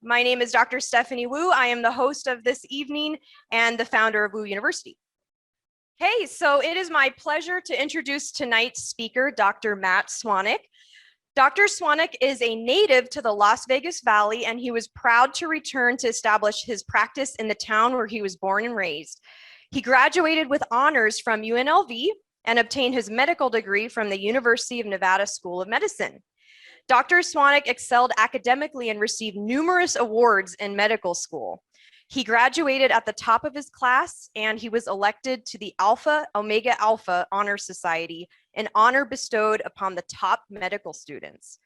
My name is Dr. Stephanie Wu. I am the host of this evening and the founder of Wu University. Okay, so it is my pleasure to introduce tonight's speaker, Dr. Matt SWANIC. Dr. SWANIC is a native to the Las Vegas Valley, and he was proud to return to establish his practice in the town where he was born and raised. He graduated with honors from UNLV and obtained his medical degree from the University of Nevada School of Medicine. Dr. SWANIC excelled academically and received numerous awards in medical school. He graduated at the top of his class, and he was elected to the Alpha Omega Alpha Honor Society, an honor bestowed upon the top medical students.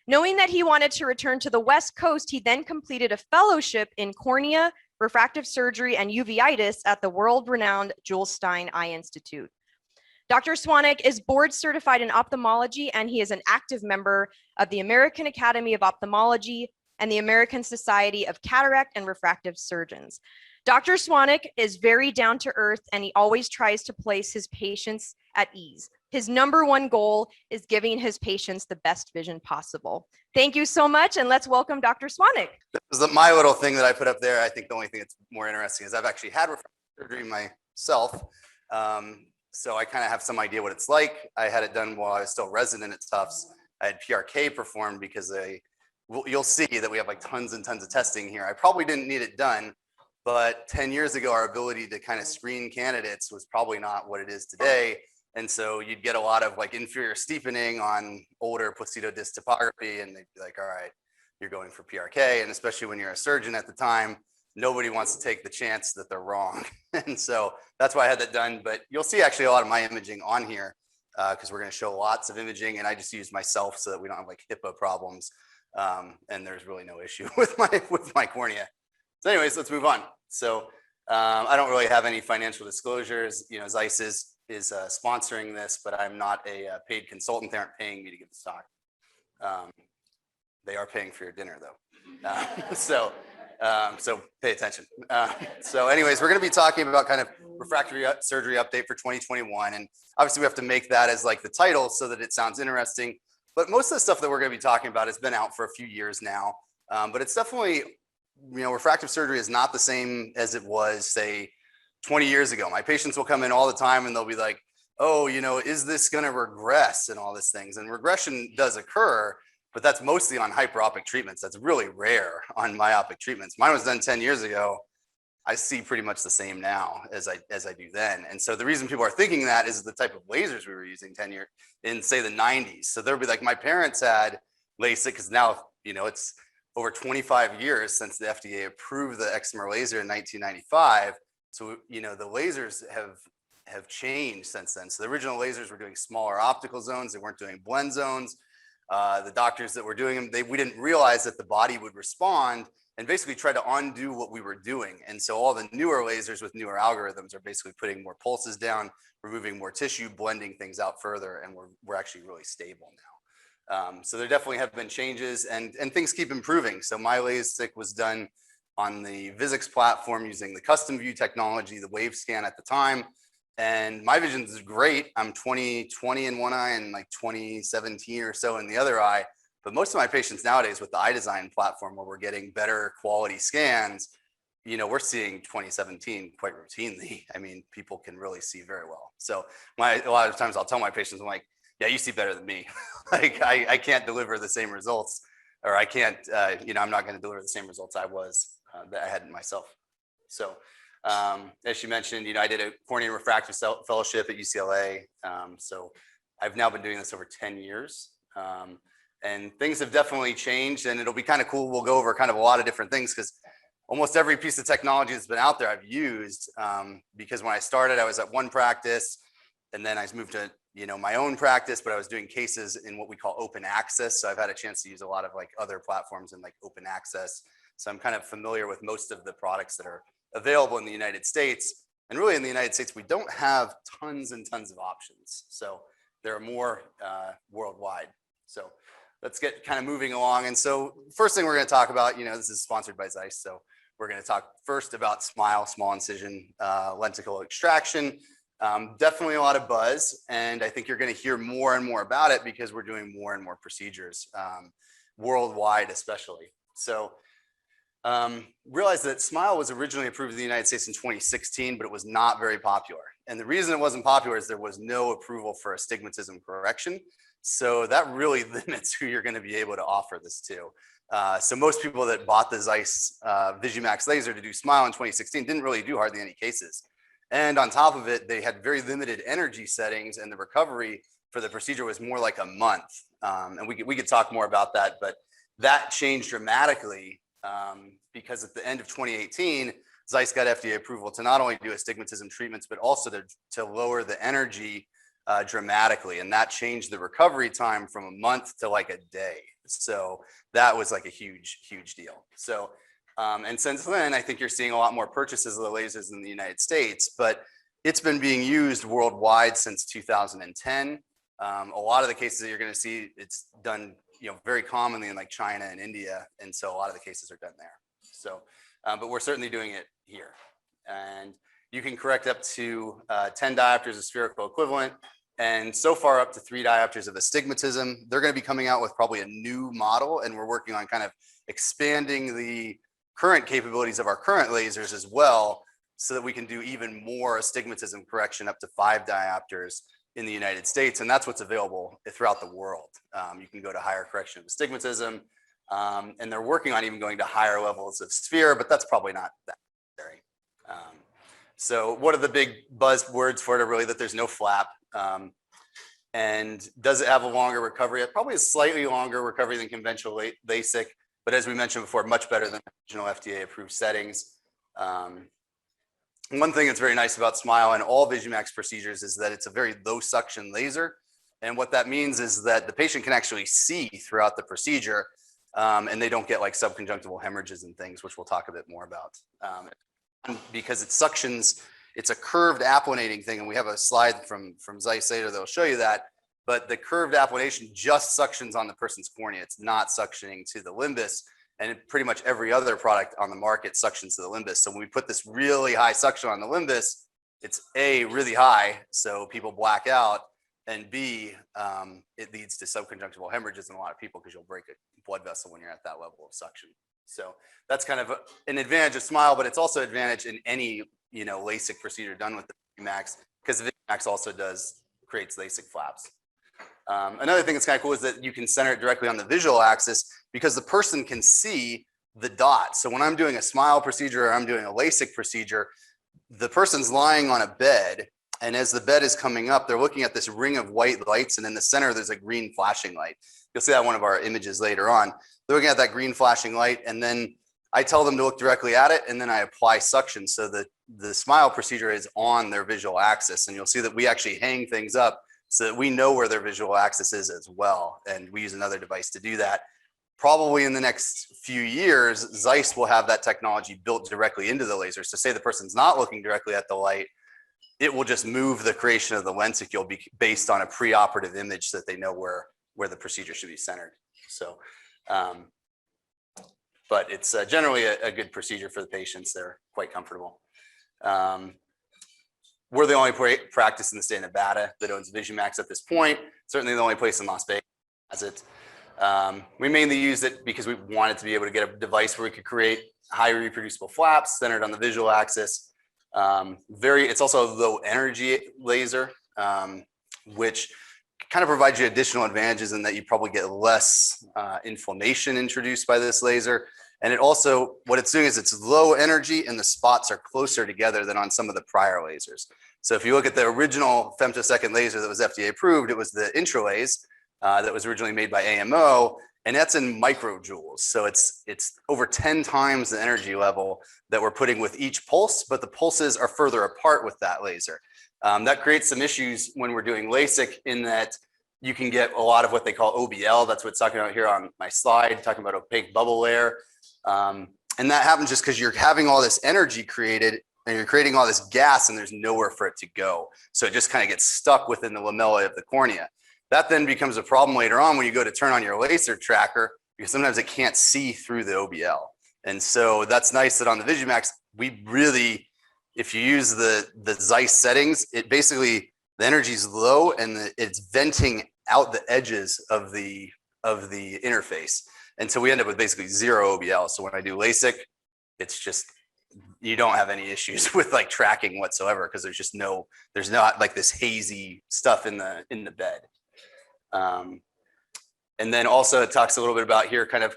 Knowing that he wanted to return to the West Coast, he then completed a fellowship in cornea, refractive surgery, and uveitis at the world-renowned Jules Stein Eye Institute. Dr. SWANIC is board certified in ophthalmology, and he is an active member of the American Academy of Ophthalmology and the American Society of Cataract and Refractive Surgeons. Dr. SWANIC is very down to earth, and he always tries to place his patients at ease. His number one goal is giving his patients the best vision possible. Thank you so much, and let's welcome Dr. SWANIC. This is my little thing that I put up there. I think the only thing that's more interesting is I've actually had refractive surgery myself. So I kind of have some idea what it's like. I had it done while I was still resident at Tufts. I had PRK performed because you'll see that we have like tons and tons of testing here. I probably didn't need it done, but 10 years ago, our ability to kind of screen candidates was probably not what it is today. And so you'd get a lot of like inferior steepening on older placido disc topography, and they'd be like, all right, you're going for PRK. And especially when you're a surgeon at the time, nobody wants to take the chance that they're wrong. And so that's why I had that done. But you'll see actually a lot of my imaging on here because we're going to show lots of imaging, and I just use myself so that we don't have like HIPAA problems. And there's really no issue with my cornea. So anyways, let's move on. So I don't really have any financial disclosures. You know, Zeiss is sponsoring this, but I'm not a paid consultant. They aren't paying me to give the talk. They are paying for your dinner though. So pay attention. So anyways, we're going to be talking about kind of refractive surgery update for 2021. And obviously we have to make that as like the title so that it sounds interesting. But most of the stuff that we're going to be talking about has been out for a few years now. But it's definitely, you know, refractive surgery is not the same as it was, say, 20 years ago. My patients will come in all the time and they'll be like, oh, you know, is this going to regress and all these things? And regression does occur, but that's mostly on hyperopic treatments. That's really rare on myopic treatments. Mine was done 10 years ago. I see pretty much the same now as I do then. And so the reason people are thinking that is the type of lasers we were using 10 years in, say, the 90s. So they'll be like, my parents had LASIK because now, you know, it's over 25 years since the FDA approved the excimer laser in 1995. So, you know, the lasers have changed since then. So the original lasers were doing smaller optical zones. They weren't doing blend zones. The doctors that were doing them, we didn't realize that the body would respond and basically try to undo what we were doing. And so all the newer lasers with newer algorithms are basically putting more pulses down, removing more tissue, blending things out further, and we're actually really stable now. So there definitely have been changes, and things keep improving. So my LASIK was done on the VISX platform using the custom view technology, the wave scan at the time. And my vision is great. I'm 20/20 in one eye and like 20/17 or so in the other eye. But most of my patients nowadays with the IDESIGN platform, where we're getting better quality scans, you know, we're seeing 20/17 quite routinely. I mean, people can really see very well. So a lot of times I'll tell my patients, I'm like, yeah, you see better than me. Like I can't deliver the same results, or I can't, you know, I'm not going to deliver the same results that I had in myself. So as she mentioned, you know, I did a cornea refractive fellowship at UCLA. So I've now been doing this over 10 years. And things have definitely changed, and it'll be kind of cool. We'll go over kind of a lot of different things because almost every piece of technology that's been out there I've used, because when I started, I was at one practice, and then I moved to, you know, my own practice, but I was doing cases in what we call open access. So I've had a chance to use a lot of like other platforms in like open access. So I'm kind of familiar with most of the products that are available in the United States. And really in the United States, we don't have tons and tons of options. So there are more worldwide. So let's get kind of moving along. And so first thing we're going to talk about, you know, this is sponsored by Zeiss. So we're going to talk first about SMILE, small incision lenticle extraction. Definitely a lot of buzz. And I think you're going to hear more and more about it because we're doing more and more procedures worldwide, especially. So realized that SMILE was originally approved in the United States in 2016, but it was not very popular. And the reason it wasn't popular is there was no approval for astigmatism correction. So that really limits who you're going to be able to offer this to. So most people that bought the Zeiss VISUMAX laser to do SMILE in 2016 didn't really do hardly any cases. And on top of it, they had very limited energy settings, and the recovery for the procedure was more like a month. And we could talk more about that, but that changed dramatically because at the end of 2018, Zeiss got FDA approval to not only do astigmatism treatments, but also to lower the energy dramatically. And that changed the recovery time from a month to like a day. So that was like a huge, huge deal. So, and since then, I think you're seeing a lot more purchases of the lasers in the United States, but it's been being used worldwide since 2010. A lot of the cases that you're going to see, it's done, very commonly in like China and India. And so a lot of the cases are done there. So, but we're certainly doing it here. And you can correct up to 10 diopters of spherical equivalent, and so far up to 3 diopters of astigmatism. They're going to be coming out with probably a new model, and we're working on kind of expanding the current capabilities of our current lasers as well, so that we can do even more astigmatism correction up to 5 diopters in the United States. And that's what's available throughout the world. You can go to higher correction of astigmatism, and they're working on even going to higher levels of sphere, but that's probably not that necessary. So what are the big buzzwords for it are really that there's no flap. And does it have a longer recovery? Probably a slightly longer recovery than conventional LASIK, but as we mentioned before, much better than original FDA approved settings. One thing that's very nice about SMILE and all VISUMAX procedures is that it's a very low suction laser. And what that means is that the patient can actually see throughout the procedure, and they don't get like subconjunctival hemorrhages and things, which we'll talk a bit more about. Because it suctions, it's a curved applanating thing, and we have a slide from Zeiss later that'll show you that, but the curved applanation just suctions on the person's cornea. It's not suctioning to the limbus, and pretty much every other product on the market suctions to the limbus. So when we put this really high suction on the limbus, it's A, really high, so people black out, and B, it leads to subconjunctival hemorrhages in a lot of people because you'll break a blood vessel when you're at that level of suction. So that's kind of an advantage of SMILE, but it's also an advantage in any LASIK procedure done with the VISUMAX, because the VISUMAX also creates LASIK flaps. Another thing that's kind of cool is that you can center it directly on the visual axis because the person can see the dot. So when I'm doing a SMILE procedure or I'm doing a LASIK procedure, the person's lying on a bed, and as the bed is coming up, they're looking at this ring of white lights, and in the center there's a green flashing light. You'll see that in one of our images later on. They're looking at that green flashing light, and then I tell them to look directly at it, and then I apply suction so that the SMILE procedure is on their visual axis. And you'll see that we actually hang things up so that we know where their visual axis is as well. And we use another device to do that. Probably in the next few years, Zeiss will have that technology built directly into the laser. So say the person's not looking directly at the light, it will just move the creation of the lenticule based on a preoperative image so that they know where the procedure should be centered. So, but it's generally a good procedure for the patients. They're quite comfortable. We're the only practice in the state of Nevada that owns VISUMAX at this point. Certainly the only place in Las Vegas that has it. We mainly use it because we wanted to be able to get a device where we could create high reproducible flaps centered on the visual axis. It's also a low energy laser, which kind of provides you additional advantages in that you probably get less inflammation introduced by this laser. And it also, what it's doing is it's low energy and the spots are closer together than on some of the prior lasers. So if you look at the original femtosecond laser that was FDA approved, it was the Intralase that was originally made by AMO, and that's in microjoules. So it's over 10 times the energy level that we're putting with each pulse, but the pulses are further apart with that laser. That creates some issues when we're doing LASIK in that you can get a lot of what they call OBL. That's what's talking about here on my slide, talking about opaque bubble layer. And that happens just because you're having all this energy created and you're creating all this gas and there's nowhere for it to go. So it just kind of gets stuck within the lamella of the cornea. That then becomes a problem later on when you go to turn on your laser tracker, because sometimes it can't see through the OBL. And so that's nice that on the VISUMAX, we really, if you use the Zeiss settings, it basically, the energy is low and it's venting out the edges of the interface. And so we end up with basically zero OBL. So when I do LASIK, it's just, you don't have any issues with like tracking whatsoever, because there's not like this hazy stuff in the bed. And then also it talks a little bit about here kind of,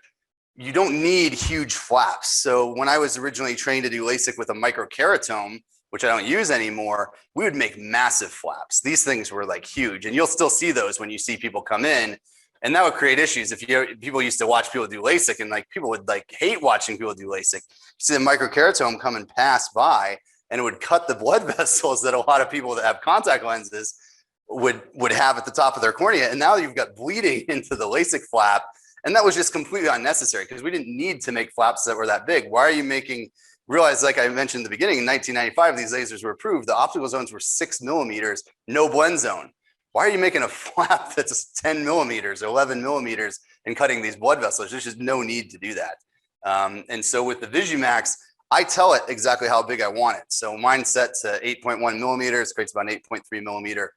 you don't need huge flaps. So when I was originally trained to do LASIK with a microkeratome, which I don't use anymore, we would make massive flaps. These things were like huge, and you'll still see those when you see people come in, and that would create issues. If people used to watch people do LASIK, and like people would like hate watching people do LASIK. You see the microkeratome come and pass by, and it would cut the blood vessels that a lot of people that have contact lenses would have at the top of their cornea. And now you've got bleeding into the LASIK flap, and that was just completely unnecessary because we didn't need to make flaps that were that big. Why are you making? Realize, like I mentioned in the beginning, in 1995, these lasers were approved. The optical zones were 6 millimeters, no blend zone. Why are you making a flap that's 10 millimeters or 11 millimeters and cutting these blood vessels? There's just no need to do that. And so with the VISUMAX, I tell it exactly how big I want it. So mine's set to 8.1 millimeters, creates about an 8.3 millimeter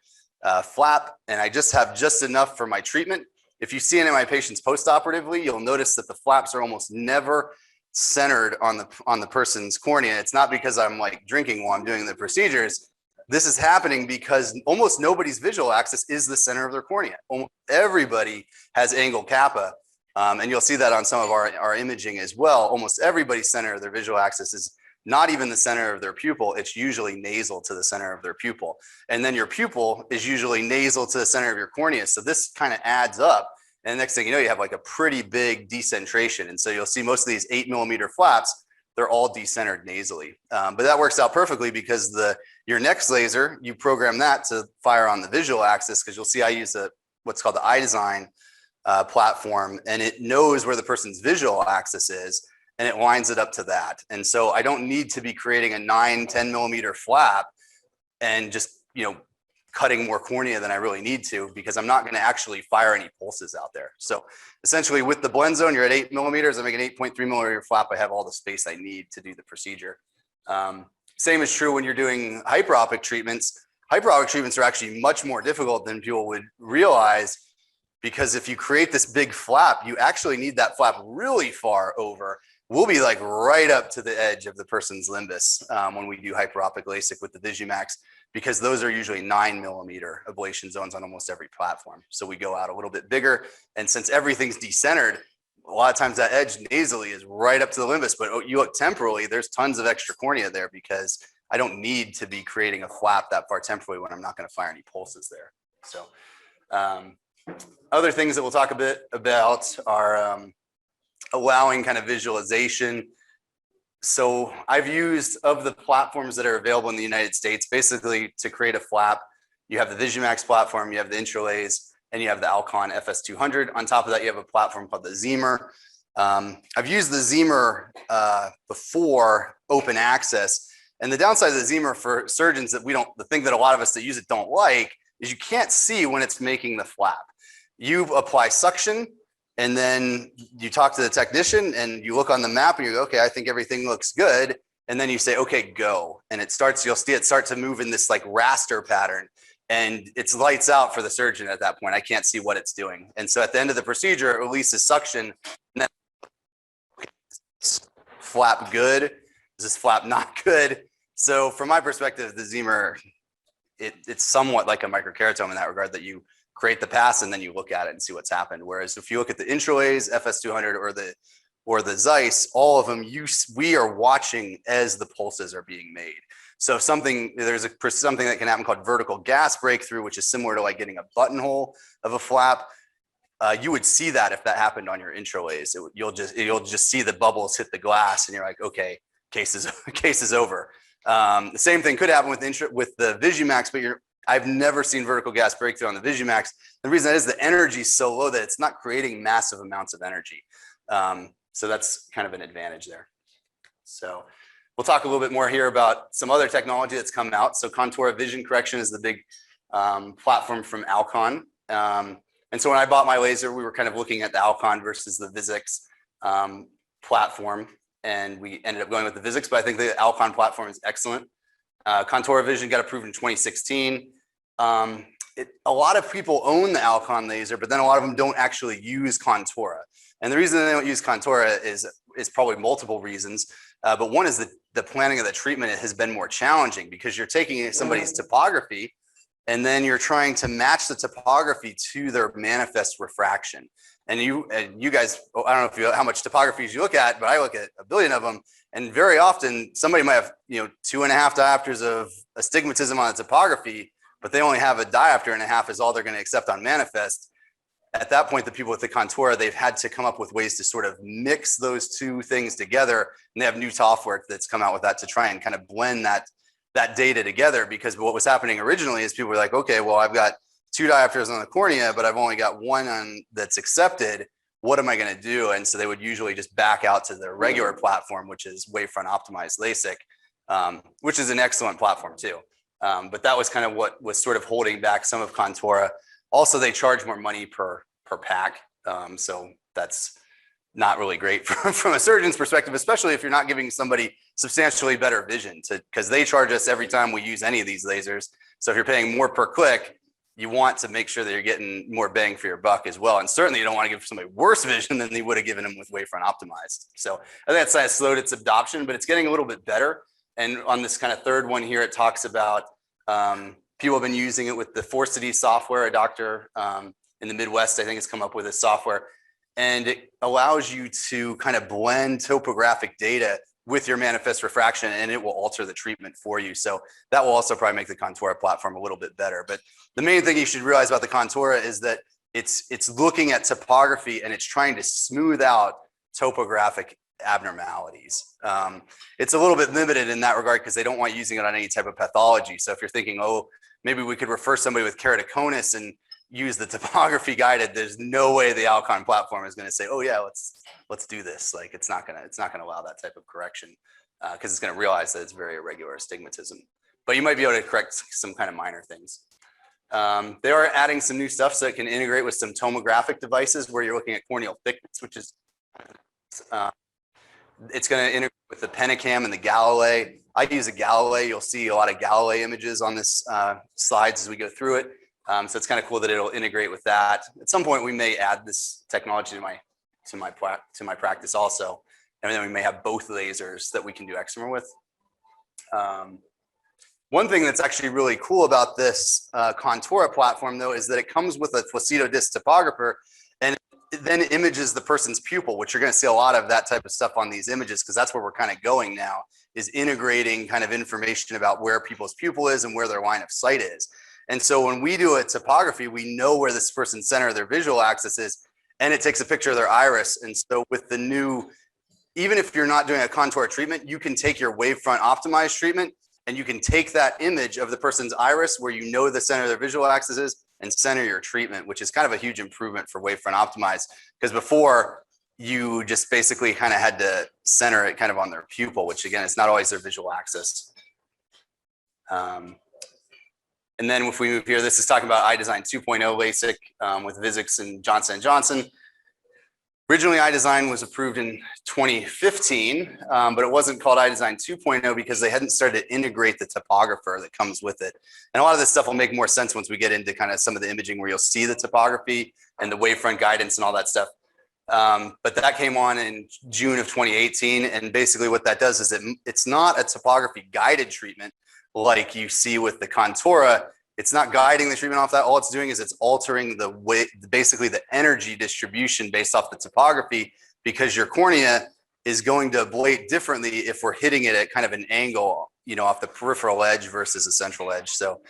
flap. And I just have just enough for my treatment. If you see any of my patients post-operatively, you'll notice that the flaps are almost never centered on the person's cornea. It's not because I'm like drinking while I'm doing the procedures. This is happening because almost nobody's visual axis is the center of their cornea. Almost everybody has angle kappa, and you'll see that on some of our imaging as well. Almost everybody's center of their visual axis is not even the center of their pupil. It's usually nasal to the center of their pupil, and then your pupil is usually nasal to the center of your cornea. So this kind of adds up. And next thing you know, you have like a pretty big decentration. And so you'll see most of these 8 millimeter flaps, they're all decentered nasally. But that works out perfectly because your next laser, you program that to fire on the visual axis, because you'll see I use what's called the IDESIGN platform, and it knows where the person's visual axis is, and it lines it up to that. And so I don't need to be creating a 9-10 millimeter flap and just, cutting more cornea than I really need to, because I'm not going to actually fire any pulses out there. So essentially with the blend zone, you're at 8 millimeters. I make an 8.3 millimeter flap. I have all the space I need to do the procedure. Same is true when you're doing hyperopic treatments. Hyperopic treatments are actually much more difficult than people would realize, because if you create this big flap, you actually need that flap really far over. We'll be like right up to the edge of the person's limbus when we do hyperopic LASIK with the VISUMAX, because those are usually 9 millimeter ablation zones on almost every platform. So we go out a little bit bigger. And since everything's decentered, a lot of times that edge nasally is right up to the limbus, but you look temporally, there's tons of extra cornea there, because I don't need to be creating a flap that far temporally when I'm not going to fire any pulses there. So other things that we'll talk a bit about are allowing kind of visualization. So I've used, of the platforms that are available in the United States, basically to create a flap, you have the VISUMAX platform, you have the IntraLase, and you have the ALCON FS200. On top of that, you have a platform called the Zemer. I've used the Zemer before open access. And the downside of the Zemer for surgeons the thing that a lot of us that use it don't like, is you can't see when it's making the flap. You apply suction, and then you talk to the technician and you look on the map and you go, okay, I think everything looks good. And then you say, okay, go. And you'll see it start to move in this like raster pattern, and it's lights out for the surgeon at that point. I can't see what it's doing. And so at the end of the procedure, it releases suction, and then flap good. Is this flap not good? So from my perspective, the Zemer, it's somewhat like a microkeratome in that regard, that you create the pass and then you look at it and see what's happened. Whereas if you look at the IntraLase, FS200, or the Zeiss, all of them, we are watching as the pulses are being made. So there's something that can happen called vertical gas breakthrough, which is similar to like getting a buttonhole of a flap. You would see that if that happened on your IntraLase. You'll just see the bubbles hit the glass, and you're like, okay, case is over. The same thing could happen with the VISUMAX, but I've never seen vertical gas breakthrough on the VISUMAX. The reason that is the energy is so low that it's not creating massive amounts of energy. So that's kind of an advantage there. So we'll talk a little bit more here about some other technology that's come out. So CONTOURA vision correction is the big platform from ALCON. And so when I bought my laser, we were kind of looking at the ALCON versus the VISX platform, and we ended up going with the VISX, but I think the ALCON platform is excellent. CONTOURA vision got approved in 2016. A lot of people own the ALCON laser, but then a lot of them don't actually use CONTOURA. And the reason they don't use CONTOURA is is probably multiple reasons. But one is the planning of the treatment has been more challenging because you're taking somebody's topography and then you're trying to match the topography to their manifest refraction. And you guys, I don't know how much topographies you look at, but I look at a billion of them. And very often somebody might have, 2.5 diopters of astigmatism on the topography, but they only have a diopter and a half is all they're going to accept on manifest. At that point, the people with the CONTOURA, they've had to come up with ways to sort of mix those two things together. And they have new software that's come out with that to try and kind of blend that data together. Because what was happening originally is people were like, okay, well, I've got 2 diopters on the cornea, but I've only got one on that's accepted. What am I going to do? And so they would usually just back out to their regular platform, which is wavefront optimized LASIK, which is an excellent platform too. But that was kind of what was sort of holding back some of CONTOURA. Also, they charge more money per pack. So that's not really great from a surgeon's perspective, especially if you're not giving somebody substantially better vision, because they charge us every time we use any of these lasers. So if you're paying more per click, you want to make sure that you're getting more bang for your buck as well. And certainly you don't want to give somebody worse vision than they would have given them with wavefront optimized. So I think that's slowed its adoption, but it's getting a little bit better. And on this kind of third one here, it talks about people have been using it with the Forcity software. A doctor in the Midwest, I think, has come up with this software. And it allows you to kind of blend topographic data with your manifest refraction, and it will alter the treatment for you. So that will also probably make the CONTOURA platform a little bit better. But the main thing you should realize about the CONTOURA is that it's looking at topography and it's trying to smooth out topographic abnormalities. It's a little bit limited in that regard because they don't want using it on any type of pathology. So if you're thinking, oh, maybe we could refer somebody with keratoconus and use the topography guided, there's no way the ALCON platform is going to say, oh yeah, let's do this. Like it's not gonna allow that type of correction because it's going to realize that it's very irregular astigmatism. But you might be able to correct some kind of minor things. They are adding some new stuff so it can integrate with some tomographic devices where you're looking at corneal thickness, which is it's going to integrate with the Penacam and the Galilei. I use a Galilei. You'll see a lot of Galilei images on this slides as we go through it. So it's kind of cool that it'll integrate with that. At some point, we may add this technology to my practice also, and then we may have both lasers that we can do excimer with. One thing that's actually really cool about this CONTOURA platform, though, is that it comes with a Flacito disc topographer, and it then images the person's pupil, which you're going to see a lot of that type of stuff on these images, because that's where we're kind of going now, is integrating kind of information about where people's pupil is and where their line of sight is. And so when we do a topography, we know where this person's center of their visual axis is, and it takes a picture of their iris. And so with the new, even if you're not doing a CONTOURA treatment, you can take your wavefront optimized treatment and you can take that image of the person's iris where you know the center of their visual axis is and center your treatment, which is kind of a huge improvement for wavefront optimized. Because before, you just basically kind of had to center it kind of on their pupil, which again, it's not always their visual axis. And then if we move here, this is talking about IDESIGN 2.0 LASIK with VISX and Johnson & Johnson. Originally, IDESIGN was approved in 2015, but it wasn't called IDESIGN 2.0 because they hadn't started to integrate the topographer that comes with it. And a lot of this stuff will make more sense once we get into kind of some of the imaging where you'll see the topography and the wavefront guidance and all that stuff. But that came on in June of 2018. And basically what that does is it's not a topography guided treatment like you see with the CONTOURA. It's not guiding the treatment off that. All it's doing is it's altering the way, basically the energy distribution based off the topography, because your cornea is going to ablate differently if we're hitting it at kind of an angle, you know, off the peripheral edge versus a central edge. So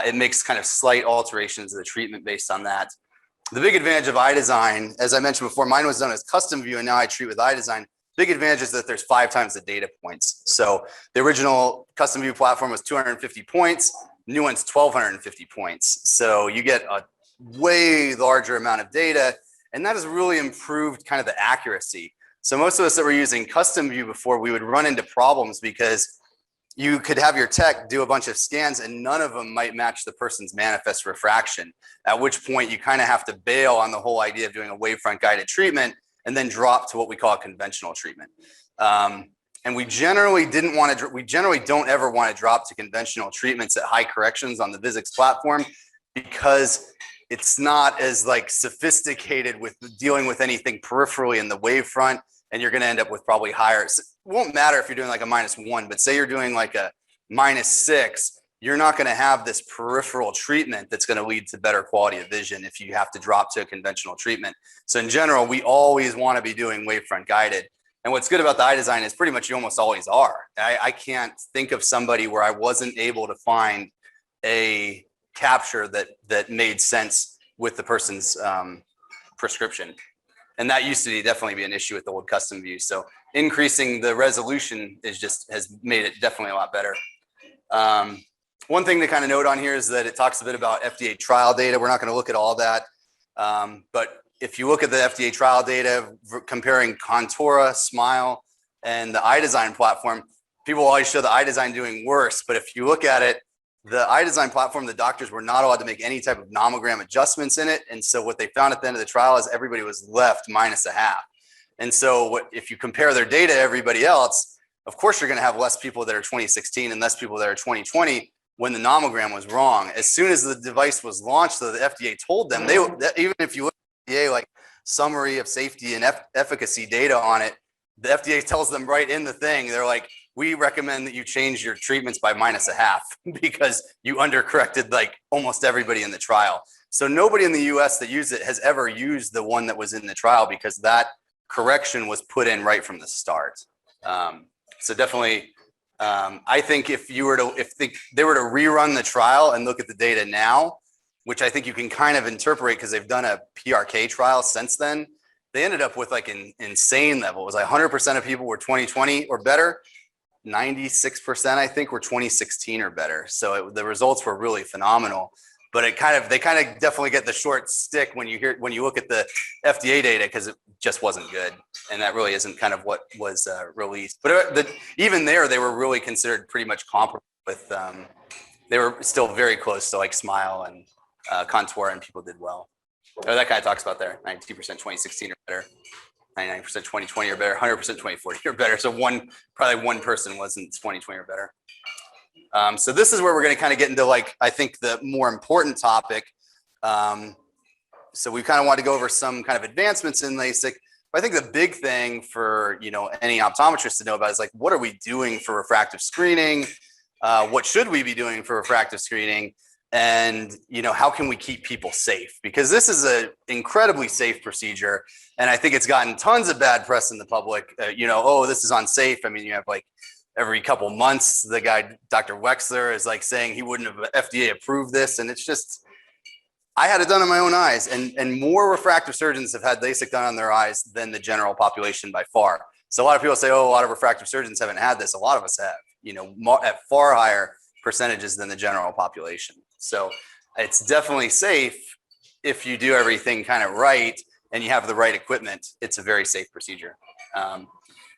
it makes kind of slight alterations of the treatment based on that. The big advantage of IDESIGN, as I mentioned before, mine was done as custom view and now I treat with IDESIGN. Big advantage is that there's 5 times the data points. So the original custom view platform was 250 points. New one's 1,250 points. So you get a way larger amount of data, and that has really improved kind of the accuracy. So most of us that were using custom view before, we would run into problems because you could have your tech do a bunch of scans and none of them might match the person's manifest refraction, at which point you kind of have to bail on the whole idea of doing a wavefront guided treatment and then drop to what we call a conventional treatment. And we generally don't ever want to drop to conventional treatments at high corrections on the VISX platform because it's not as like sophisticated with dealing with anything peripherally in the wavefront. and you're going to end up with probably higher. It won't matter if you're doing like a -1, but say you're doing like a -6, you're not going to have this peripheral treatment that's going to lead to better quality of vision if you have to drop to a conventional treatment. So in general, we always want to be doing wavefront guided. And what's good about the iDesign is pretty much you almost always are. I can't think of somebody where I wasn't able to find a capture that made sense with the person's prescription. And that used to definitely be an issue with the old custom view. So increasing the resolution has made it definitely a lot better. One thing to kind of note on here is that it talks a bit about FDA trial data. We're not going to look at all that. But if you look at the FDA trial data, comparing CONTOURA, SMILE, and the iDesign platform, people always show the iDesign doing worse. But if you look at it, the iDesign platform, the doctors were not allowed to make any type of nomogram adjustments in it. And so what they found at the end of the trial is everybody was left -0.5. And so if you compare their data to everybody else, of course, you're going to have less people that are 2016 and less people that are 2020 when the nomogram was wrong. As soon as the device was launched, so the FDA told them, even if you look at the FDA, like summary of safety and efficacy data on it, the FDA tells them right in the thing, they're like, we recommend that you change your treatments by -0.5 because you undercorrected like almost everybody in the trial. So nobody in the US that used it has ever used the one that was in the trial because that correction was put in right from the start. So definitely, I think if they were to rerun the trial and look at the data now, which I think you can kind of interpret because they've done a PRK trial since then, they ended up with like an insane level. It was like 100% of people were 2020 or better. 96% I think were 2016 or better. So the results were really phenomenal. But they kind of definitely get the short stick when you look at the FDA data because it just wasn't good, and that really isn't kind of what was released. But even there, they were really considered pretty much comparable with. They were still very close to like SMILE and CONTOURA, and people did well. So that kind of talks about there, 92% 2016 or better, 99% 2020 or better, 100% 2040 or better. So probably one person wasn't 2020 or better. So this is where we're going to kind of get into like, I think the more important topic. So we kind of want to go over some kind of advancements in LASIK. But I think the big thing for, any optometrist to know about is like, what are we doing for refractive screening? What should we be doing for refractive screening? And, how can we keep people safe? Because this is an incredibly safe procedure. And I think it's gotten tons of bad press in the public, oh, this is unsafe. I mean, you have like, every couple months, the guy, Dr. Wexler, is like saying he wouldn't have FDA approved this. And it's just, I had it done in my own eyes. And more refractive surgeons have had LASIK done on their eyes than the general population by far. So a lot of people say, oh, a lot of refractive surgeons haven't had this. A lot of us have, at far higher percentages than the general population. So it's definitely safe if you do everything kind of right and you have the right equipment. It's a very safe procedure.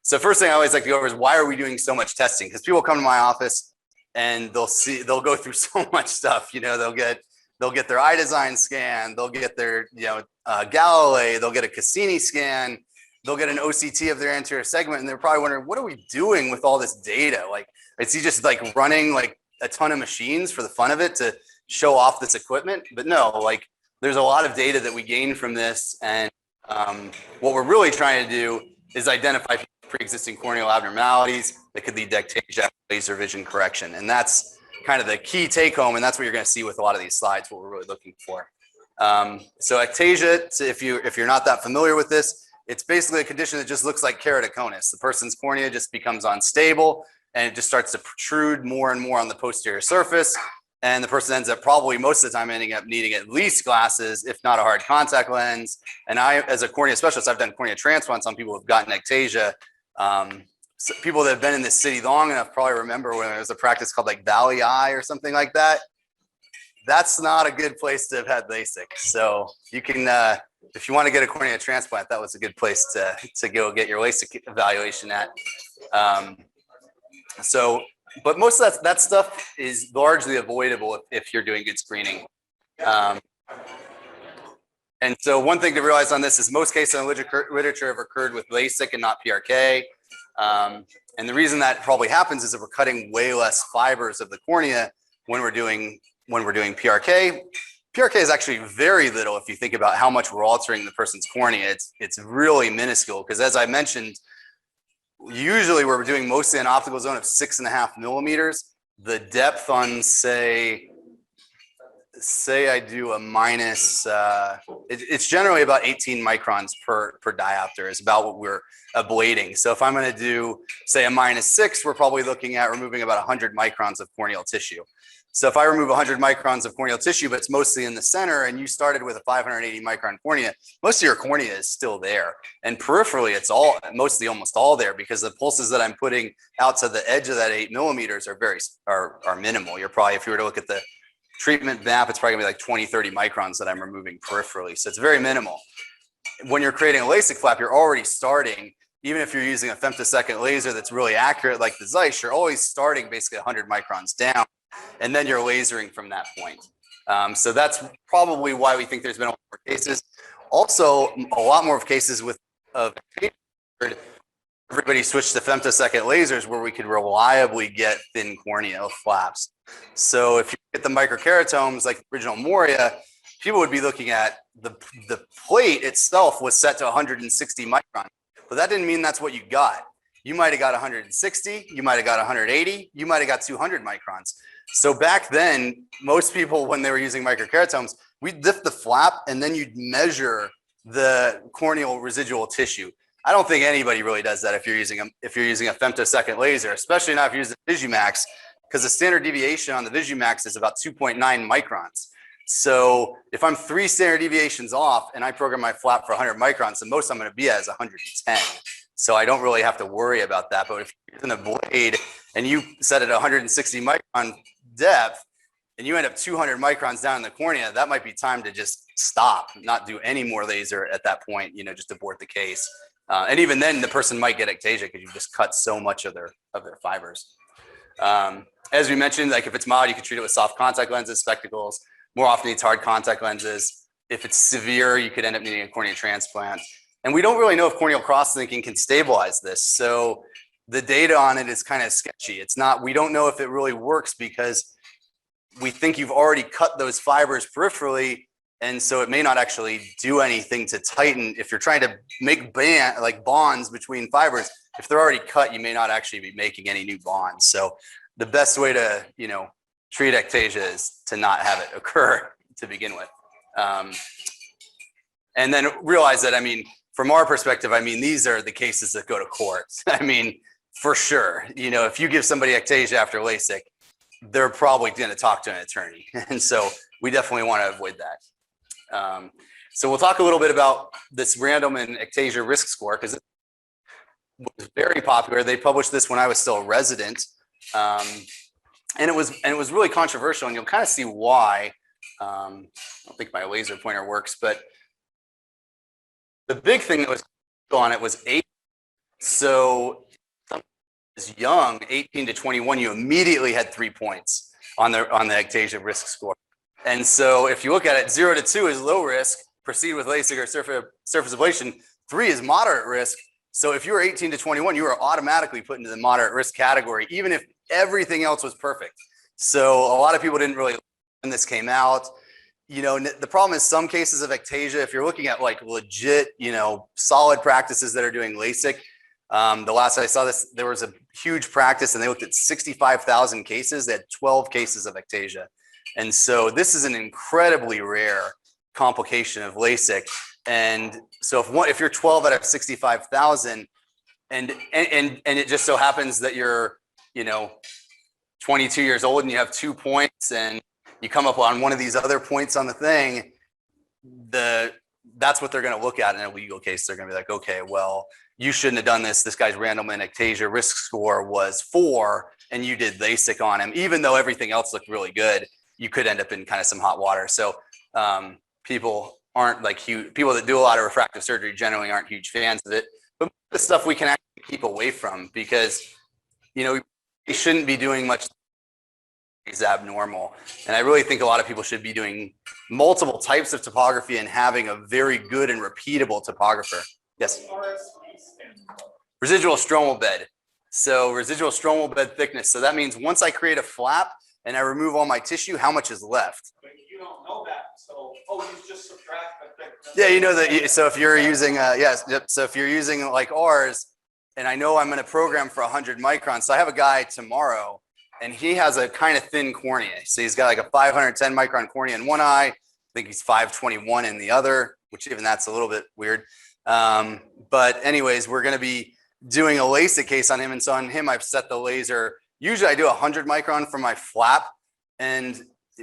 So first thing I always like to go over is why are we doing so much testing? Because people come to my office and they'll go through so much stuff. They'll get their iDesign scan, they'll get their Galilei, they'll get a Cassini scan, they'll get an OCT of their anterior segment, and they're probably wondering, what are we doing with all this data? Like, is he just like running like a ton of machines for the fun of it to show off this equipment? But no, like there's a lot of data that we gain from this, and what we're really trying to do is identify pre-existing corneal abnormalities that could lead to ectasia, laser vision correction. And that's kind of the key take home. And that's what you're going to see with a lot of these slides, what we're really looking for. So ectasia, if you're not that familiar with this, it's basically a condition that just looks like keratoconus. The person's cornea just becomes unstable and it just starts to protrude more and more on the posterior surface. And the person ends up probably most of the time ending up needing at least glasses, if not a hard contact lens. And I, as a cornea specialist, I've done cornea transplants on people who've gotten ectasia. So people that have been in this city long enough probably remember when there was a practice called like Valley Eye or something like that. That's not a good place to have had LASIK. So you can, if you want to get a cornea transplant, that was a good place to go get your LASIK evaluation at. But most of that stuff is largely avoidable if you're doing good screening. And so one thing to realize on this is most cases in literature have occurred with LASIK and not PRK. And the reason that probably happens is that we're cutting way less fibers of the cornea when we're doing PRK. PRK is actually very little if you think about how much we're altering the person's cornea. It's really minuscule because, as I mentioned, usually we're doing mostly an optical zone of 6.5 millimeters. The depth on, say I do a minus, it's generally about 18 microns per diopter is about what we're ablating. So if I'm going to do, say, a -6, we're probably looking at removing about 100 microns of corneal tissue. So if I remove 100 microns of corneal tissue, but it's mostly in the center, and you started with a 580 micron cornea, most of your cornea is still there. And peripherally, it's all mostly almost all there because the pulses that I'm putting out to the edge of that 8 millimeters are minimal. You're probably, if you were to look at the treatment VAP, it's probably gonna be like 20, 30 microns that I'm removing peripherally. So it's very minimal. When you're creating a LASIK flap, you're already starting, even if you're using a femtosecond laser that's really accurate like the Zeiss, you're always starting basically 100 microns down, and then you're lasering from that point. So that's probably why we think there's been a lot more cases. Also, a lot more cases with everybody switched to femtosecond lasers where we could reliably get thin corneal flaps. So if you get the microkeratomes like the original Moria, people would be looking at the plate itself was set to 160 microns, but that didn't mean that's what you got. You might have got 160, you might have got 180, you might have got 200 microns. So back then, most people, when they were using microkeratomes, we'd lift the flap and then you'd measure the corneal residual tissue. I don't think anybody really does that if you're using a femtosecond laser, especially not if you're using VISUMAX, because the standard deviation on the VISUMAX is about 2.9 microns. So if I'm 3 standard deviations off and I program my flap for 100 microns, the most I'm going to be at is 110. So I don't really have to worry about that. But if you're using a blade and you set it at 160 micron depth and you end up 200 microns down in the cornea, that might be time to just stop, not do any more laser at that point, just abort the case. And even then, the person might get ectasia because you just cut so much of their fibers. As we mentioned, like if it's mild, you can treat it with soft contact lenses, spectacles. More often, it's hard contact lenses. If it's severe, you could end up needing a cornea transplant. And we don't really know if corneal cross-linking can stabilize this. So the data on it is kind of sketchy. We don't know if it really works because we think you've already cut those fibers peripherally. And so it may not actually do anything to tighten. If you're trying to make bonds between fibers, if they're already cut, you may not actually be making any new bonds. So the best way to, treat ectasia is to not have it occur to begin with. And then realize that, from our perspective, these are the cases that go to court. For sure, if you give somebody ectasia after LASIK, they're probably going to talk to an attorney. And so we definitely want to avoid that. So we'll talk a little bit about this Randleman ectasia risk score because it was very popular. They published this when I was still a resident. And it was really controversial, and you'll kind of see why. I don't think my laser pointer works, but the big thing that was on it was 8. So as young, 18 to 21, you immediately had 3 points on the ectasia risk score. And so if you look at it, 0 to 2 is low risk, proceed with LASIK or surface ablation. 3 is moderate risk. So if you were 18 to 21, you were automatically put into the moderate risk category, even if everything else was perfect. So a lot of people didn't really, when this came out, the problem is some cases of ectasia, if you're looking at like legit, solid practices that are doing LASIK, the last I saw this, there was a huge practice and they looked at 65,000 cases. They had 12 cases of ectasia. And so this is an incredibly rare complication of LASIK. And so if you're 12 out of 65,000 and it just so happens that you're, 22 years old and you have 2 points and you come up on one of these other points on the thing, that's what they're going to look at in a legal case. They're going to be like, okay, well, you shouldn't have done this. This guy's Randleman ectasia risk score was 4 and you did LASIK on him. Even though everything else looked really good, you could end up in kind of some hot water. So people aren't like huge, people that do a lot of refractive surgery generally aren't huge fans of it. But the stuff we can actually keep away from because, we shouldn't be doing much is abnormal. And I really think a lot of people should be doing multiple types of topography and having a very good and repeatable topographer. Yes. Residual stromal bed. So residual stromal bed thickness. So that means once I create a flap and I remove all my tissue, how much is left? But you don't know that So, oh, you just subtract. Yeah, you know that. So if you're using, yes, yep. So if you're using like ours, and I know I'm going to program for 100 microns. So I have a guy tomorrow, and he has a kind of thin cornea. So he's got like a 510 micron cornea in one eye. I think he's 521 in the other, which even that's a little bit weird. But anyways, we're going to be doing a LASIK case on him. And so on him, I've set the laser. Usually I do 100 micron for my flap. And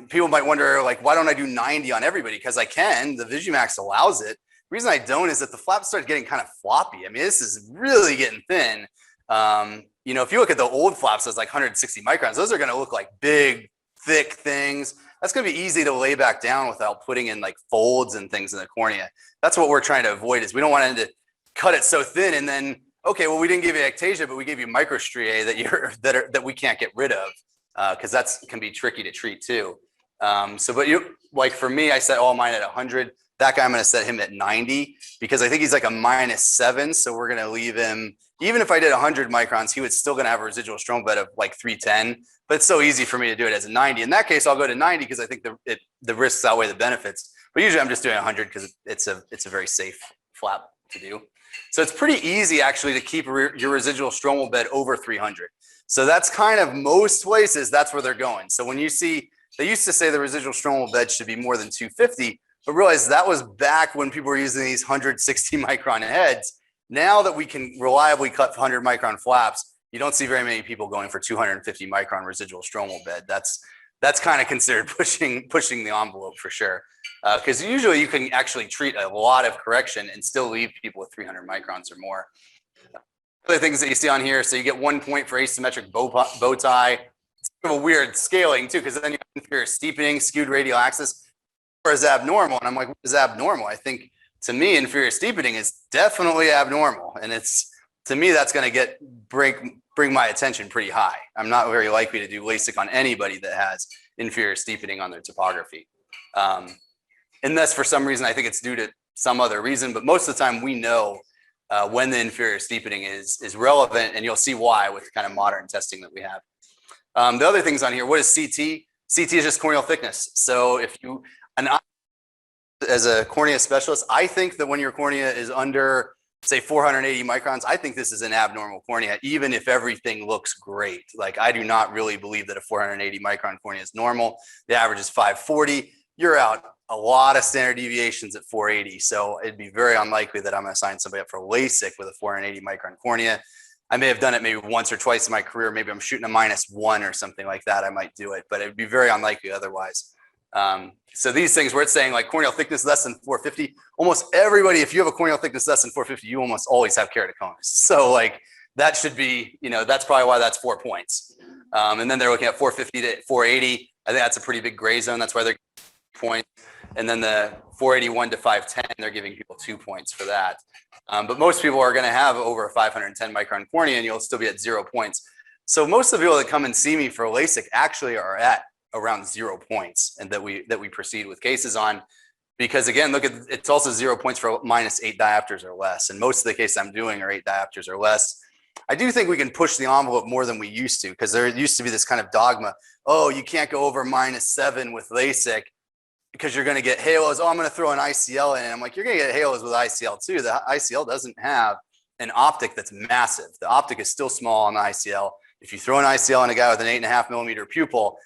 people might wonder, like, why don't I do 90 on everybody? Because I can. The VISUMAX allows it. The reason I don't is that the flap starts getting kind of floppy. I mean, this is really getting thin. You know, if you look at the old flaps, that's like 160 microns. Those are going to look like big, thick things. That's going to be easy to lay back down without putting in like folds and things in the cornea. That's what we're trying to avoid. Is we don't want to cut it so thin and then, okay, well, we didn't give you ectasia, but we gave you microstriae that we can't get rid of, because that can be tricky to treat too. But like for me, I set all mine at 100. That guy, I'm going to set him at 90 because I think he's like a -7. So we're going to leave him, even if I did 100 microns, he would still going to have a residual stromal bed of like 310. But it's so easy for me to do it as a 90. In that case, I'll go to 90 because I think the risks outweigh the benefits. But usually I'm just doing 100 because it's a very safe flap to do. So it's pretty easy actually to keep your residual stromal bed over 300. So that's kind of most places, that's where they're going. So when you see, they used to say the residual stromal bed should be more than 250, but realize that was back when people were using these 160 micron heads. Now that we can reliably cut 100 micron flaps, you don't see very many people going for 250 micron residual stromal bed. That's kind of considered pushing the envelope for sure. Because usually you can actually treat a lot of correction and still leave people with 300 microns or more. Other things that you see on here, so you get 1 point for asymmetric bow tie. It's kind of a weird scaling too, because then you have inferior steepening, skewed radial axis, or is abnormal. And I'm like, what is abnormal? I think to me, inferior steepening is definitely abnormal, and it's, to me, that's going to bring my attention pretty high. I'm not very likely to do LASIK on anybody that has inferior steepening on their topography. Unless for some reason I think it's due to some other reason, but most of the time we know when the inferior steepening is relevant, and you'll see why with kind of modern testing that we have. The other things on here, what is CT? CT is just corneal thickness. So if you, as a cornea specialist, I think that when your cornea is under, say, 480 microns, I think this is an abnormal cornea, even if everything looks great. Like, I do not really believe that a 480 micron cornea is normal. The average is 540. You're out a lot of standard deviations at 480. So it'd be very unlikely that I'm going to sign somebody up for LASIK with a 480 micron cornea. I may have done it maybe once or twice in my career. Maybe I'm shooting a -1 or something like that. I might do it, but it'd be very unlikely otherwise. So these things where it's saying like corneal thickness less than 450, almost everybody, if you have a corneal thickness less than 450, you almost always have keratoconus. So like that should be, you know, that's probably why that's 4 points. And then they're looking at 450 to 480. I think that's a pretty big gray zone. That's why they're points. And then the 481 to 510, they're giving people 2 points for that. But most people are going to have over a 510 micron cornea, and you'll still be at 0 points. So most of the people that come and see me for LASIK actually are at around 0 points, and that we proceed with cases on, because again, look at, it's also 0 points for -8 diopters or less. And most of the cases I'm doing are 8 diopters or less. I do think we can push the envelope more than we used to, because there used to be this kind of dogma, oh, you can't go over -7 with LASIK because you're going to get halos. Oh, I'm going to throw an ICL in. And I'm like, you're going to get halos with ICL too. The ICL doesn't have an optic that's massive. The optic is still small on the ICL. If you throw an ICL in a guy with an 8.5 millimeter pupil,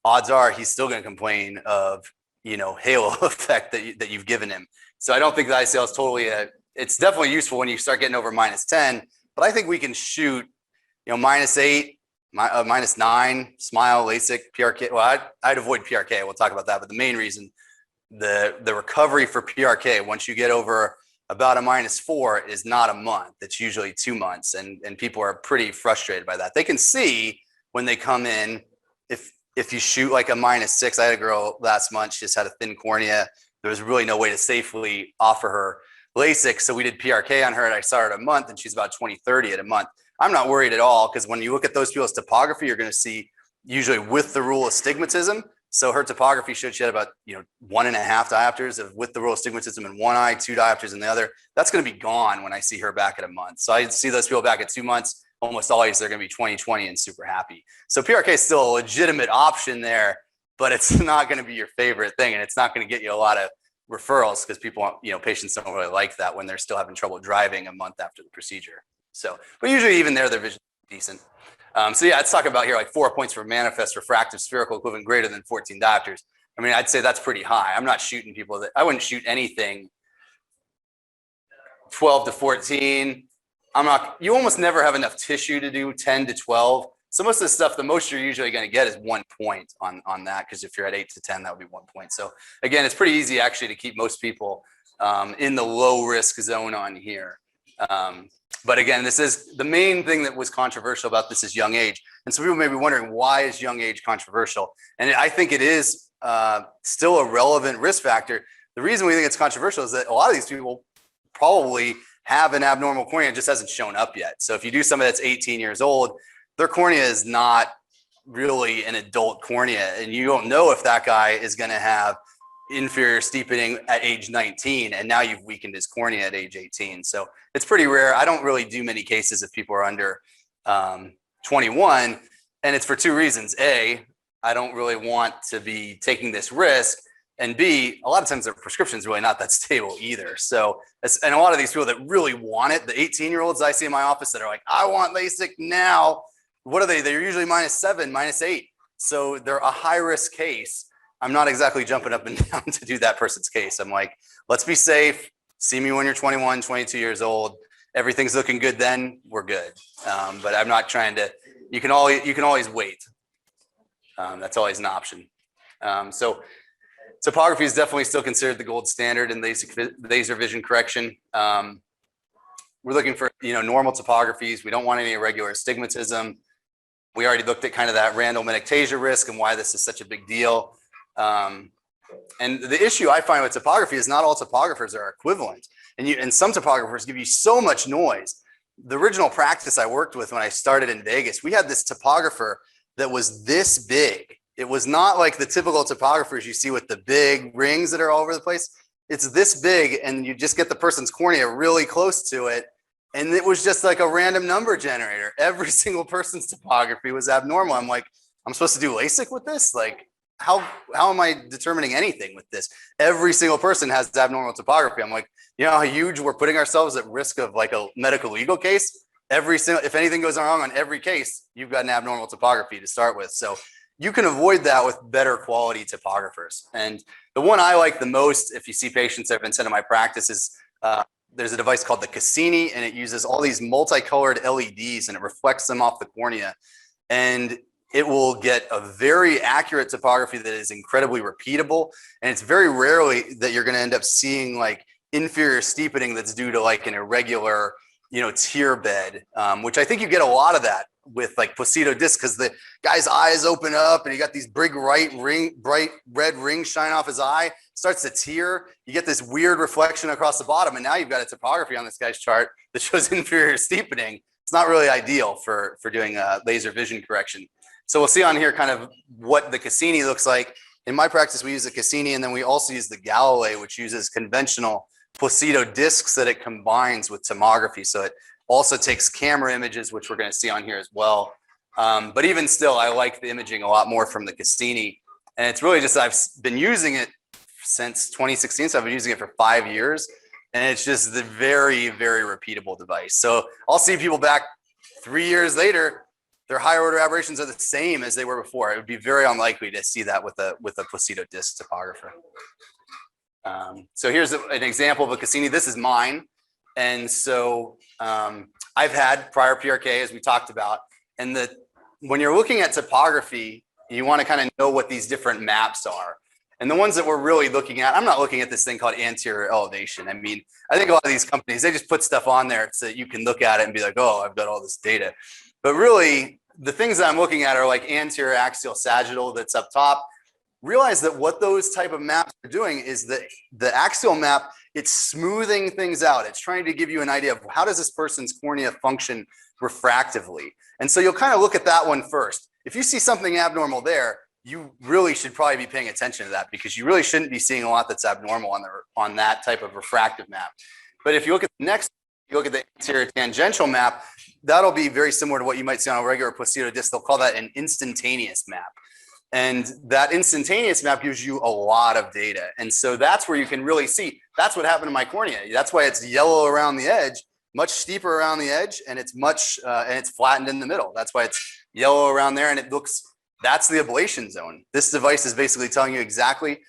odds are he's still going to complain of, you know, halo effect that you've given him. So I don't think the ICL is totally it's definitely useful when you start getting over -10, but I think we can shoot, you know, -8, -9, SMILE, LASIK, PRK. Well, I'd avoid PRK. We'll talk about that. But the main reason, the recovery for PRK, once you get over about a -4, is not a month. It's usually 2 months. And people are pretty frustrated by that. They can see when they come in, if you shoot like a -6, I had a girl last month, she just had a thin cornea. There was really no way to safely offer her LASIK. So we did PRK on her, and I saw her at a month, and she's about 20/30 at a month. I'm not worried at all, because when you look at those people's topography, you're going to see usually with the rule of astigmatism. So her topography showed she had about, you know, 1.5 diopters of with the rule of astigmatism in one eye, 2 diopters in the other. That's going to be gone when I see her back at a month. So I see those people back at 2 months. Almost always they're going to be 20/20 and super happy. So PRK is still a legitimate option there. but it's not going to be your favorite thing, and it's not going to get you a lot of referrals because people, patients don't really like that when they're still having trouble driving a month after the procedure. So, but usually even there, their vision is decent. So yeah, let's talk about here like 4 points for manifest refractive spherical equivalent greater than 14 diopters. I mean, I'd say that's pretty high. I'm not shooting people I wouldn't shoot anything 12 to 14. You almost never have enough tissue to do 10 to 12. So most of the stuff, the most you're usually going to get is 1 point on that, because if you're at 8 to 10, that would be 1 point. So again, it's pretty easy actually to keep most people in the low risk zone on here. But again, this is the main thing that was controversial about this is young age. And so people may be wondering, why is young age controversial? And I think it is still a relevant risk factor. The reason we think it's controversial is that a lot of these people probably have an abnormal cornea, just hasn't shown up yet. So if you do somebody that's 18 years old, their cornea is not really an adult cornea, and you don't know if that guy is going to have inferior steepening at age 19, and now you've weakened his cornea at age 18. So it's pretty rare. I don't really do many cases if people are under 21, and it's for two reasons. A, I don't really want to be taking this risk, and B, a lot of times their prescription is really not that stable either. So, and a lot of these people that really want it, the 18-year-olds I see in my office that are like, I want LASIK now. What are they? They're usually -7, -8. So they're a high-risk case. I'm not exactly jumping up and down to do that person's case. I'm like, let's be safe. See me when you're 21, 22 years old. Everything's looking good then, we're good. But I'm not trying to, you can always wait. That's always an option. So topography is definitely still considered the gold standard in laser vision correction. We're looking for normal topographies. We don't want any irregular astigmatism. We already looked at kind of that Randleman ectasia risk and why this is such a big deal. And the issue I find with topography is not all topographers are equivalent. And some topographers give you so much noise. The original practice I worked with when I started in Vegas, we had this topographer that was this big. It was not like the typical topographers you see with the big rings that are all over the place. It's this big, and you just get the person's cornea really close to it. And it was just like a random number generator. Every single person's topography was abnormal. I'm like, I'm supposed to do LASIK with this? Like, how am I determining anything with this? Every single person has abnormal topography. I'm like, you know how huge we're putting ourselves at risk of like a medical legal case? If anything goes wrong on every case, you've got an abnormal topography to start with. So you can avoid that with better quality topographers. And the one I like the most, if you see patients that have been sent to my practice, is there's a device called the Cassini, and it uses all these multicolored LEDs and it reflects them off the cornea. And it will get a very accurate topography that is incredibly repeatable. And it's very rarely that you're going to end up seeing like inferior steepening that's due to like an irregular, tear bed, which I think you get a lot of that with like placido disc, because the guy's eyes open up and you got these bright red rings shine off his eye, starts to tear. You get this weird reflection across the bottom, and now you've got a topography on this guy's chart that shows inferior steepening. It's not really ideal for doing laser vision correction. So we'll see on here kind of what the Cassini looks like. In my practice, we use the Cassini, and then we also use the Galilei, which uses conventional placido discs that it combines with tomography. So it also takes camera images, which we're going to see on here as well. But even still, I like the imaging a lot more from the Cassini. And it's really just, I've been using it since 2016. So I've been using it for 5 years. And it's just the very, very repeatable device. So I'll see people back 3 years later, their higher order aberrations are the same as they were before. It would be very unlikely to see that with a placido disc topographer. So here's an example of a Cassini. This is mine. And so I've had prior PRK, as we talked about. And when you're looking at topography, you want to kind of know what these different maps are. And the ones that we're really looking at, I'm not looking at this thing called anterior elevation. I mean, I think a lot of these companies, they just put stuff on there so that you can look at it and be like, oh, I've got all this data. But really, the things that I'm looking at are like anterior axial sagittal that's up top. Realize that what those type of maps are doing is that the axial map, it's smoothing things out. It's trying to give you an idea of how does this person's cornea function refractively. And so you'll kind of look at that one first. If you see something abnormal there, you really should probably be paying attention to that, because you really shouldn't be seeing a lot that's abnormal on that type of refractive map. But if you look at the next, you look at the anterior tangential map, that'll be very similar to what you might see on a regular placido disc. They'll call that an instantaneous map. And that instantaneous map gives you a lot of data. And so that's where you can really see, that's what happened to my cornea. That's why it's yellow around the edge, much steeper around the edge, and it's and it's flattened in the middle. That's why it's yellow around there, and it looks, that's the ablation zone. This device is basically telling you exactly,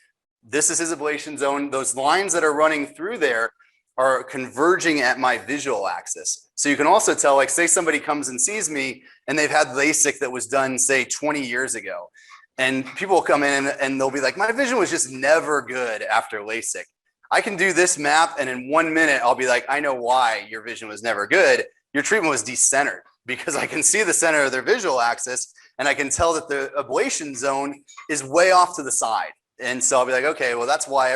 this is his ablation zone. Those lines that are running through there are converging at my visual axis. So you can also tell, like, say somebody comes and sees me and they've had LASIK that was done, say, 20 years ago. And people will come in and they'll be like, my vision was just never good after LASIK. I can do this map, and in 1 minute, I'll be like, I know why your vision was never good. Your treatment was decentered, because I can see the center of their visual axis, and I can tell that the ablation zone is way off to the side. And so I'll be like, okay, well, that's why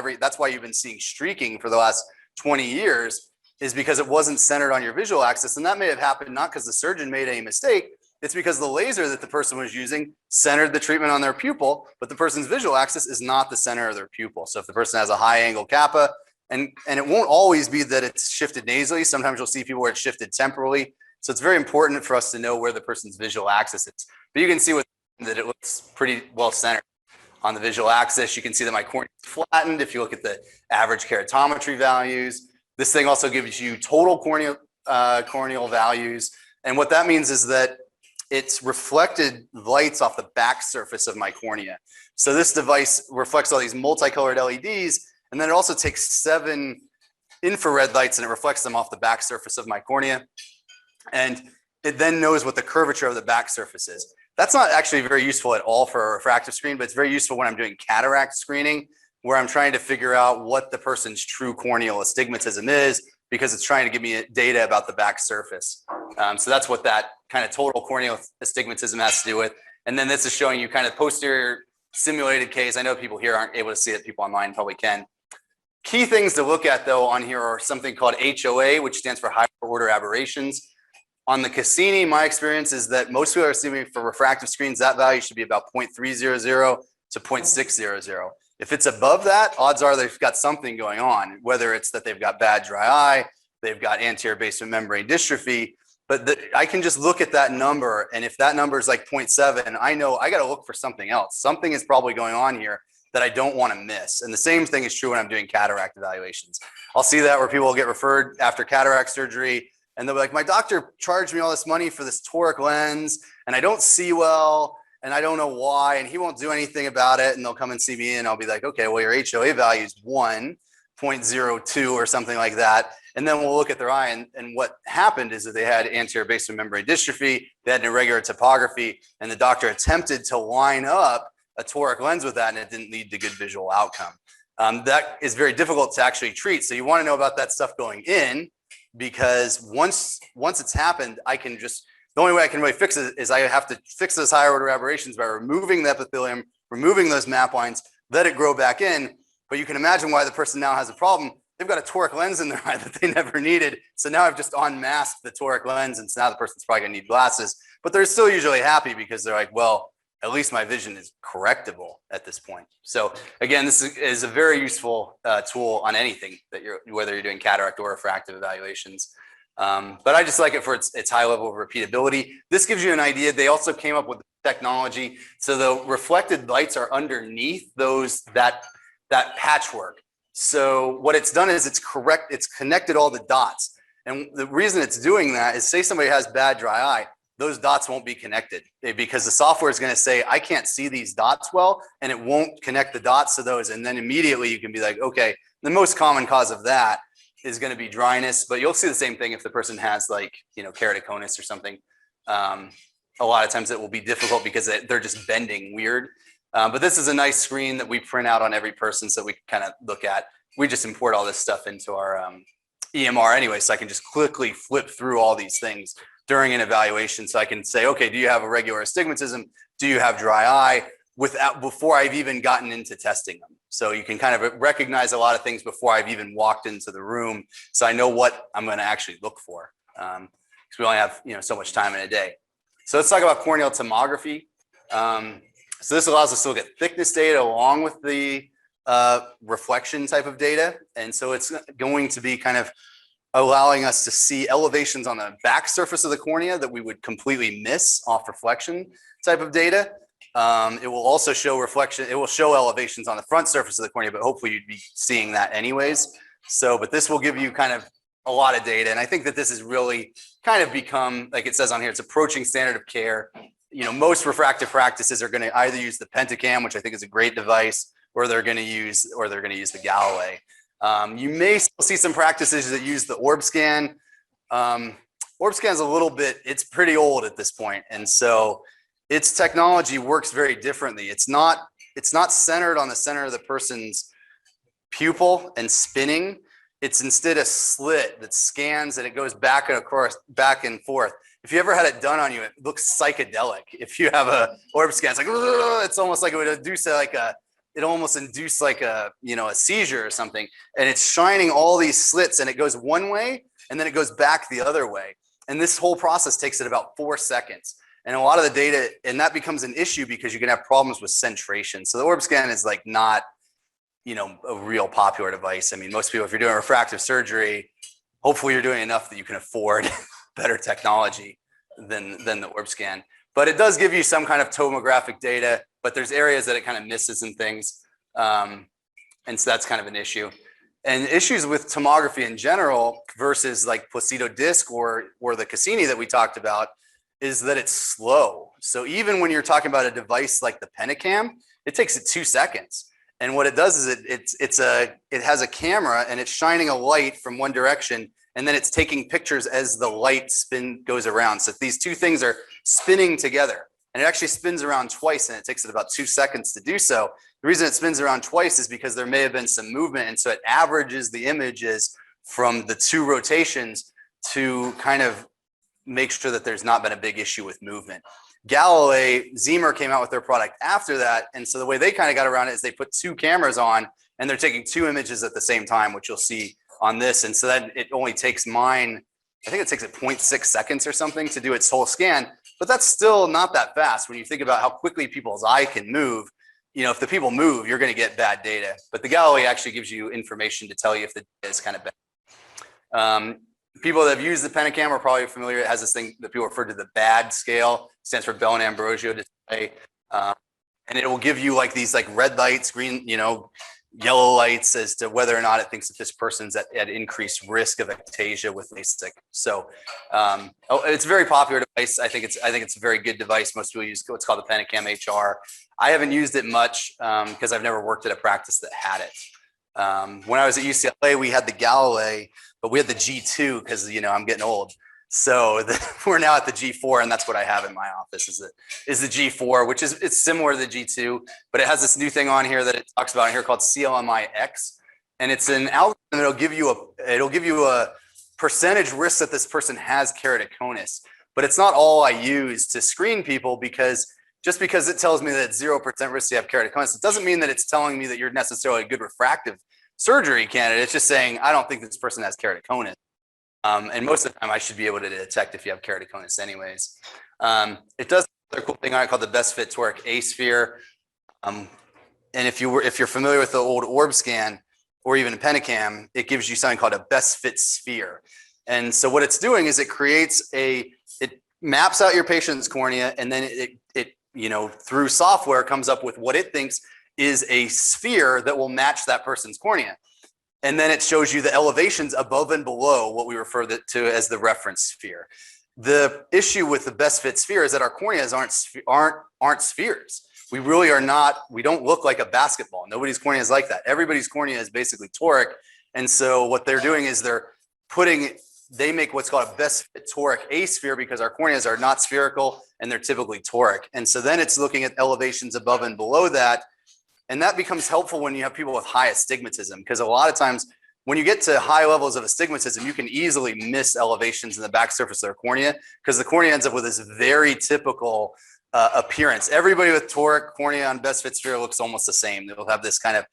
you've been seeing streaking for the last 20 years, is because it wasn't centered on your visual axis. And that may have happened not because the surgeon made any mistake. It's because the laser that the person was using centered the treatment on their pupil, but the person's visual axis is not the center of their pupil. So if the person has a high angle kappa, and it won't always be that it's shifted nasally. Sometimes you'll see people where it's shifted temporally. So it's very important for us to know where the person's visual axis is. But you can see that it looks pretty well centered on the visual axis. You can see that my cornea is flattened. If you look at the average keratometry values, this thing also gives you total corneal values. And what that means is that it's reflected lights off the back surface of my cornea. So this device reflects all these multicolored LEDs, and then it also takes 7 infrared lights and it reflects them off the back surface of my cornea. And it then knows what the curvature of the back surface is. That's not actually very useful at all for a refractive screen, but it's very useful when I'm doing cataract screening, where I'm trying to figure out what the person's true corneal astigmatism is, because it's trying to give me data about the back surface. So that's what that kind of total corneal astigmatism has to do with. And then this is showing you kind of posterior simulated case. I know people here aren't able to see it. People online probably can. Key things to look at though on here are something called HOA, which stands for higher order aberrations. On the Cassini, my experience is that most people are assuming for refractive screens, that value should be about 0.300 to 0.600. If it's above that, odds are they've got something going on, whether it's that they've got bad dry eye, they've got anterior basement membrane dystrophy, but I can just look at that number. And if that number is like 0.7, I know I got to look for something else. Something is probably going on here that I don't want to miss. And the same thing is true when I'm doing cataract evaluations. I'll see that where people will get referred after cataract surgery, and they'll be like, my doctor charged me all this money for this toric lens, and I don't see well, and I don't know why, and he won't do anything about it. And they'll come and see me, and I'll be like, okay, well, your HOA value is 1.02 or something like that. And then we'll look at their eye, and what happened is that they had anterior basement membrane dystrophy, they had an irregular topography, and the doctor attempted to line up a toric lens with that, and it didn't lead to good visual outcome. That is very difficult to actually treat. So you want to know about that stuff going in, because once it's happened, I can just, the only way I can really fix it is I have to fix those higher order aberrations by removing the epithelium, removing those map lines, let it grow back in. But you can imagine why the person now has a problem. They've got a toric lens in their eye that they never needed. So now I've just unmasked the toric lens, and so now the person's probably gonna need glasses, but they're still usually happy because they're like, well, at least my vision is correctable at this point. So again, this is a very useful tool on anything that whether you're doing cataract or refractive evaluations. But I just like it for its high level of repeatability. This gives you an idea. They also came up with technology. So the reflected lights are underneath that patchwork. So what it's done is it's connected all the dots. And the reason it's doing that is, say somebody has bad dry eye, those dots won't be connected because the software is going to say, I can't see these dots well, and it won't connect the dots to those. And then immediately you can be like, okay, the most common cause of that is going to be dryness, but you'll see the same thing if the person has, like, keratoconus or something. A lot of times it will be difficult because they're just bending weird. But this is a nice screen that we print out on every person so we can kind of look at. We just import all this stuff into our EMR anyway, so I can just quickly flip through all these things during an evaluation. So I can say, okay, do you have a regular astigmatism? Do you have dry eye? Before I've even gotten into testing them. So you can kind of recognize a lot of things before I've even walked into the room. So I know what I'm going to actually look for, because we only have so much time in a day. So let's talk about corneal tomography. So this allows us to look at thickness data along with the reflection type of data. And so it's going to be kind of allowing us to see elevations on the back surface of the cornea that we would completely miss off reflection type of data. It will also show reflection. It will show elevations on the front surface of the cornea, but hopefully you'd be seeing that anyways. So, but this will give you kind of a lot of data. And I think that this has really kind of become, like it says on here, it's approaching standard of care. You know, most refractive practices are going to either use the Pentacam, which I think is a great device, or they're going to use the Galilei. You may still see some practices that use the orb scan. Orb scan is a little bit, it's pretty old at this point. And so its technology works very differently. It's not centered on the center of the person's pupil and spinning. It's instead a slit that scans and it goes back and across, back and forth. If you ever had it done on you, it looks psychedelic. If you have a orb scan, it's like, it's almost like it would induce like a, you know, a seizure or something. And it's shining all these slits and it goes one way and then it goes back the other way. And this whole process takes it about 4 seconds. And a lot of the data, and that becomes an issue because you can have problems with centration. So the orb scan is like not, you know, a real popular device. I mean, most people, if you're doing refractive surgery, hopefully you're doing enough that you can afford better technology than the orb scan. But it does give you some kind of tomographic data, but there's areas that it kind of misses and things. And so that's kind of an issue. And issues with tomography in general versus like Placido disc or the Cassini that we talked about is that it's slow. So even when you're talking about a device like the Pentacam, it takes it 2 seconds. And what it does is it has a camera and it's shining a light from one direction and then it's taking pictures as the light goes around. So these two things are spinning together and it actually spins around twice and it takes it about 2 seconds to do so. The reason it spins around twice is because there may have been some movement and so it averages the images from the 2 rotations to kind of make sure that there's not been a big issue with movement. Galilei, Zemer came out with their product after that. And so the way they kind of got around it is they put 2 cameras on and they're taking 2 images at the same time, which you'll see on this. And so that it only takes mine, I think it takes it 0.6 seconds or something to do its whole scan, but that's still not that fast when you think about how quickly people's eye can move. You know, if the people move, you're going to get bad data, but the Galilei actually gives you information to tell you if the data is kind of bad. People that have used the Pentacam are probably familiar. It has this thing that people refer to the BAD scale. It stands for Bell and Ambrosio display. And it will give you like these like red lights, green, you know, yellow lights as to whether or not it thinks that this person's at increased risk of ectasia with LASIK. So it's a very popular device. I think it's a very good device. Most people use what's called the Pentacam HR. I haven't used it much because I've never worked at a practice that had it. When I was at UCLA, we had the Galilei, but we had the G2 because, you know, I'm getting old. So we're now at the G4, and that's what I have in my office is the G4, which is it's similar to the G2, but it has this new thing on here that it talks about here called CLMI-X, and it's an algorithm that'll give you a percentage risk that this person has keratoconus. But it's not all I use to screen people because just because it tells me that it's 0% risk to have keratoconus, it doesn't mean that it's telling me that you're necessarily a good refractive surgery candidate. It's just saying I don't think this person has keratoconus. And most of the time I should be able to detect if you have keratoconus anyways. It does another cool thing on it called the Best Fit Toric A-Sphere. And if you're familiar with the old orb scan or even a Pentacam, it gives you something called a Best Fit Sphere. And so what it's doing is it maps out your patient's cornea and then it you know, through software comes up with what it thinks is a sphere that will match that person's cornea. And then it shows you the elevations above and below what we refer to as the reference sphere. The issue with the Best Fit Sphere is that our corneas aren't spheres. We really are not, we don't look like a basketball. Nobody's cornea is like that. Everybody's cornea is basically toric. And so what they're doing is they make what's called a Best Fit Toric A-Sphere because our corneas are not spherical and they're typically toric. And so then it's looking at elevations above and below that. And that becomes helpful when you have people with high astigmatism, because a lot of times when you get to high levels of astigmatism, you can easily miss elevations in the back surface of their cornea because the cornea ends up with this very typical appearance. Everybody with toric cornea on Best Fit Sphere looks almost the same. They'll have this kind of,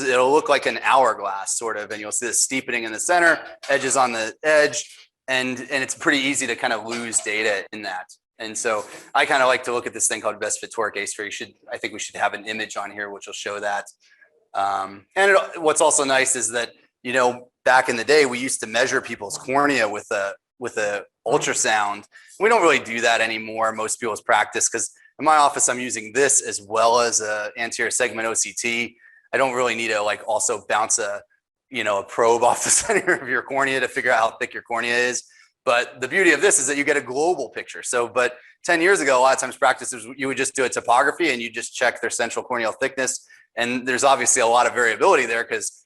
it'll look like an hourglass sort of, and you'll see the steepening in the center, edges on the edge, and it's pretty easy to kind of lose data in that. And so I kind of like to look at this thing called Best Fit Toric A-Sphere. I think we should have an image on here which will show that. What's also nice is that, you know, back in the day, we used to measure people's cornea with a with a ultrasound. We don't really do that anymore. Most people's practice, because in my office, I'm using this as well as a anterior segment OCT. I don't really need to like also bounce a probe off the center of your cornea to figure out how thick your cornea is. But the beauty of this is that you get a global picture. So, but 10 years ago, a lot of times practices, you would just do a topography and you just check their central corneal thickness. And there's obviously a lot of variability there because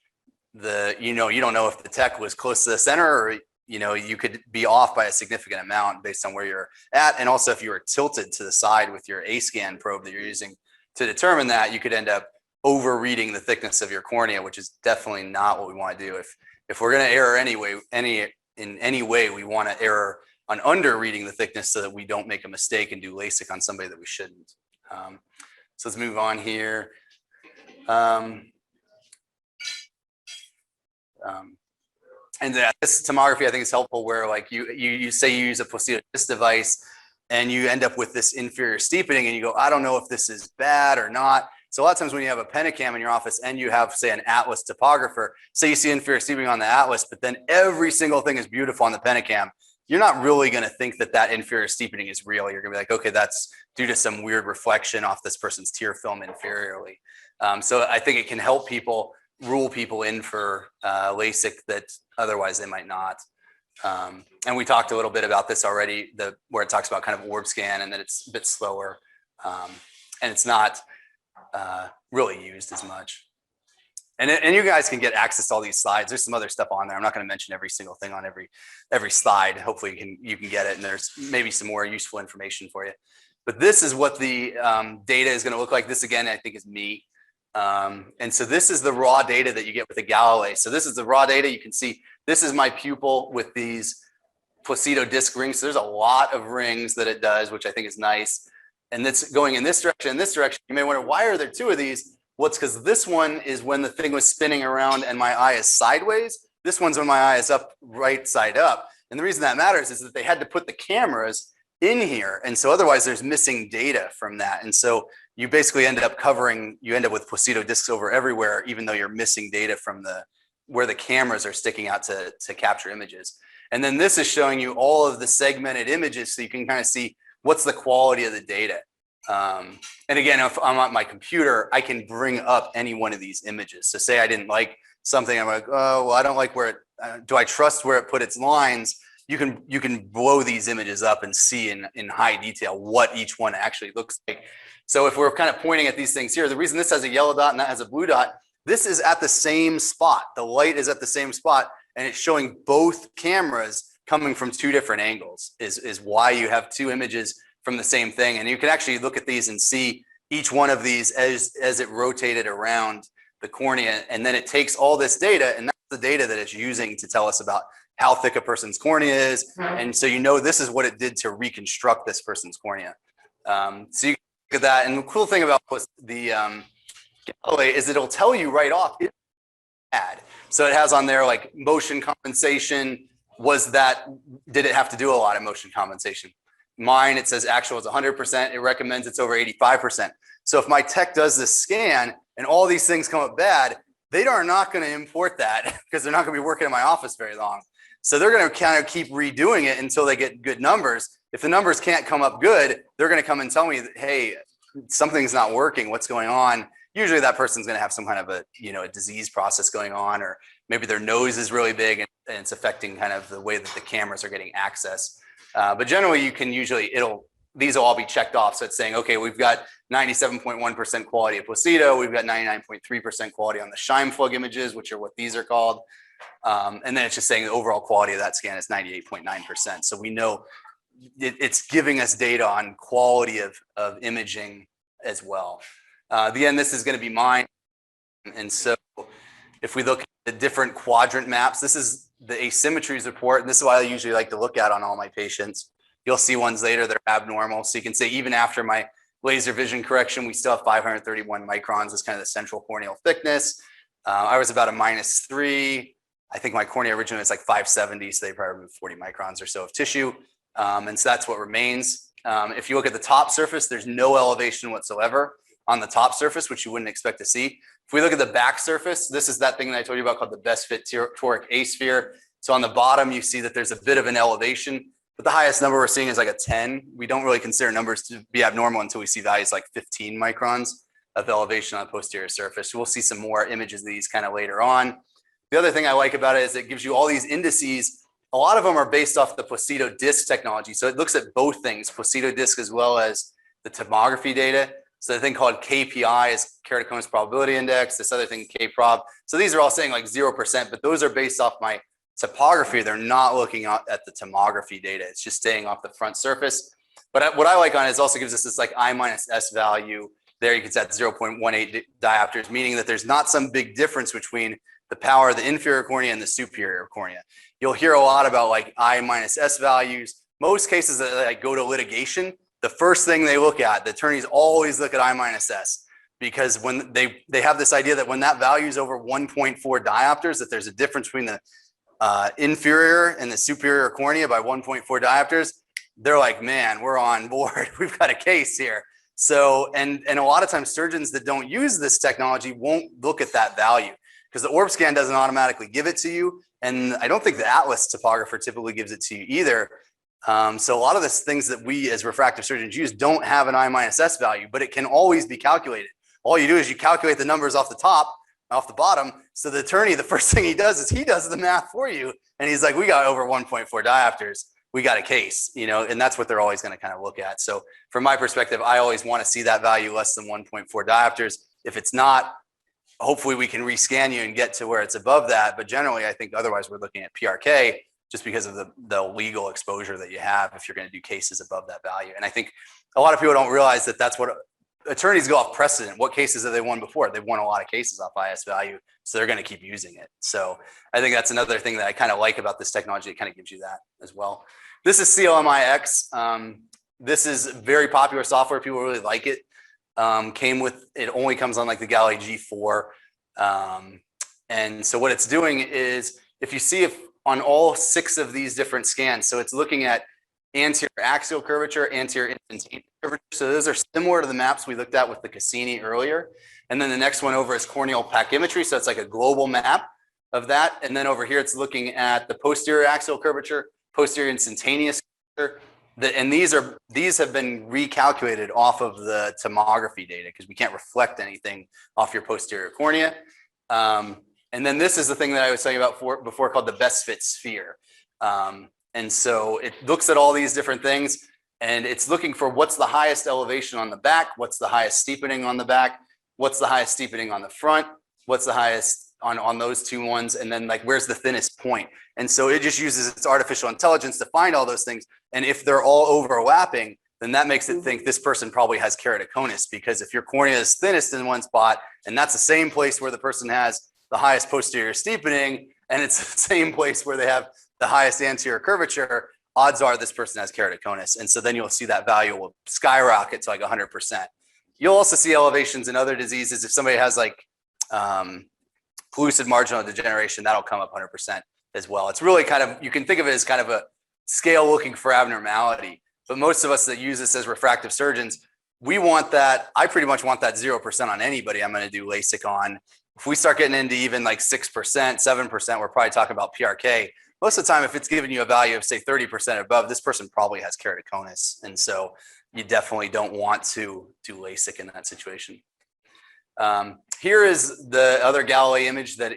you don't know if the tech was close to the center or, you could be off by a significant amount based on where you're at. And also if you were tilted to the side with your A-scan probe that you're using to determine that, you could end up over-reading the thickness of your cornea, which is definitely not what we want to do. If we're going to err in any way, we want to err on under-reading the thickness so that we don't make a mistake and do LASIK on somebody that we shouldn't. So let's move on here. And this tomography I think is helpful where like you say you use a placido disc device and you end up with this inferior steepening and you go, I don't know if this is bad or not. So a lot of times when you have a Pentacam in your office and you have, say, an Atlas topographer, say you see inferior steepening on the Atlas, but then every single thing is beautiful on the Pentacam, you're not really going to think that that inferior steepening is real. You're going to be like, okay, that's due to some weird reflection off this person's tear film inferiorly. So I think it can help people rule people in for LASIK that otherwise they might not. And we talked a little bit about this already, where it talks about kind of orb scan and that it's a bit slower and it's not really used as much. And you guys can get access to all these slides. There's some other stuff on there. I'm not going to mention every single thing on every slide. Hopefully you can get it, and there's maybe some more useful information for you. But this is what the data is going to look like. This again, I think, is me. And so this is the raw data that you get with the Galilei. So this is the raw data. You can see this is my pupil with these placido disc rings. So there's a lot of rings that it does, which I think is nice. And it's going in this direction, and this direction. You may wonder, why are there two of these? Well, it's because this one is when the thing was spinning around and my eye is sideways. This one's when my eye is up, right side up. And the reason that matters is that they had to put the cameras in here. And so otherwise there's missing data from that. And so you basically end up with placido discs over everywhere, even though you're missing data from where the cameras are sticking out to capture images. And then this is showing you all of the segmented images so you can kind of see what's the quality of the data. And again, if I'm on my computer, I can bring up any one of these images. So say I didn't like something, I'm like, oh, well, I don't like where do I trust where it put its lines? You can blow these images up and see in high detail what each one actually looks like. So if we're kind of pointing at these things here, the reason this has a yellow dot and that has a blue dot, this is at the same spot. The light is at the same spot, and it's showing both cameras coming from two different angles is why you have two images from the same thing. And you can actually look at these and see each one of these as it rotated around the cornea. And then it takes all this data, and that's the data that it's using to tell us about how thick a person's cornea is. And so this is what it did to reconstruct this person's cornea. So you can look at that. And the cool thing about the Galilei is it'll tell you right off it's bad. So it has on there like motion compensation. Did it have to do a lot of motion compensation? Mine, it says actual is 100%. It recommends it's over 85%. So if my tech does this scan and all these things come up bad, they are not going to import that because they're not going to be working in my office very long. So they're going to kind of keep redoing it until they get good numbers. If the numbers can't come up good, they're going to come and tell me, hey, something's not working. What's going on? Usually that person's going to have some kind of a disease process going on, or maybe their nose is really big and it's affecting kind of the way that the cameras are getting access. But generally you can these will all be checked off. So it's saying, okay, we've got 97.1% quality of placido. We've got 99.3% quality on the Scheimpflug images, which are what these are called. And then it's just saying the overall quality of that scan is 98.9%. So we know it's giving us data on quality of imaging as well. Again, this is going to be mine. And so if we look at the different quadrant maps, this is the asymmetries report. And this is what I usually like to look at on all my patients. You'll see ones later that are abnormal. So you can say even after my laser vision correction, we still have 531 microns as kind of the central corneal thickness. I was about a -3. I think my cornea originally was like 570, so they probably removed 40 microns or so of tissue. And so that's what remains. If you look at the top surface, there's no elevation whatsoever on the top surface, which you wouldn't expect to see. If we look at the back surface, this is that thing that I told you about called the best fit toric A-sphere. So on the bottom, you see that there's a bit of an elevation, but the highest number we're seeing is like a 10. We don't really consider numbers to be abnormal until we see values like 15 microns of elevation on the posterior surface. We'll see some more images of these kind of later on. The other thing I like about it is it gives you all these indices. A lot of them are based off the Placido disc technology. So it looks at both things, Placido disc as well as the tomography data. So the thing called KPI is keratoconus probability index, this other thing KProb. So these are all saying like 0%, but those are based off my topography. They're not looking at the tomography data. It's just staying off the front surface. But what I like on it is also gives us this like I minus S value. There you can set 0.18 diopters, meaning that there's not some big difference between the power of the inferior cornea and the superior cornea. You'll hear a lot about like I minus S values. Most cases that like go to litigation, the first thing they look at, the attorneys always look at I minus S, because when they have this idea that when that value is over 1.4 diopters, that there's a difference between the inferior and the superior cornea by 1.4 diopters, they're like, man, we're on board. We've got a case here. So, and a lot of times surgeons that don't use this technology won't look at that value because the orb scan doesn't automatically give it to you. And I don't think the Atlas topographer typically gives it to you either. So a lot of the things that we as refractive surgeons use don't have an I minus S value, but it can always be calculated. All you do is you calculate the numbers off the top, off the bottom. So the attorney, the first thing he does is he does the math for you. And he's like, we got over 1.4 diopters. We got a case, you know, and that's what they're always going to kind of look at. So from my perspective, I always want to see that value less than 1.4 diopters. If it's not, hopefully we can rescan you and get to where it's above that. But generally, I think otherwise we're looking at PRK just because of the legal exposure that you have if you're going to do cases above that value. And I think a lot of people don't realize that that's what attorneys go off precedent. What cases have they won before? They've won a lot of cases off IS value, so they're going to keep using it. So I think that's another thing that I kind of like about this technology. It kind of gives you that as well. This is CLMIX. This is very popular software. People really like it. It only comes on like the Galilei G4. And so what it's doing is, if you see if on all 6 of these different scans, so it's looking at anterior axial curvature, anterior instantaneous curvature. So those are similar to the maps we looked at with the Cassini earlier. And then the next one over is corneal pachymetry. So it's like a global map of that. And then over here, it's looking at the posterior axial curvature, posterior instantaneous curvature. And these have been recalculated off of the tomography data because we can't reflect anything off your posterior cornea. And then this is the thing that I was telling you about before called the best fit sphere. And so it looks at all these different things and it's looking for what's the highest elevation on the back, what's the highest steepening on the back, what's the highest steepening on the front, what's the highest on those 2 ones, and then like where's the thinnest point. And so it just uses its artificial intelligence to find all those things. And if they're all overlapping, then that makes it think this person probably has keratoconus, because if your cornea is thinnest in one spot and that's the same place where the person has the highest posterior steepening and it's the same place where they have the highest anterior curvature, odds are this person has keratoconus. And so then you'll see that value will skyrocket to like 100%. You'll also see elevations in other diseases. If somebody has like pellucid marginal degeneration, that'll come up 100% as well. It's really kind of, you can think of it as kind of a scale looking for abnormality. But most of us that use this as refractive surgeons, we want that. I pretty much want that 0% on anybody I'm going to do LASIK on. If we start getting into even like 6%, 7%, we're probably talking about PRK. Most of the time, if it's giving you a value of say 30% above, this person probably has keratoconus. And so you definitely don't want to do LASIK in that situation. Here is the other Galilei image that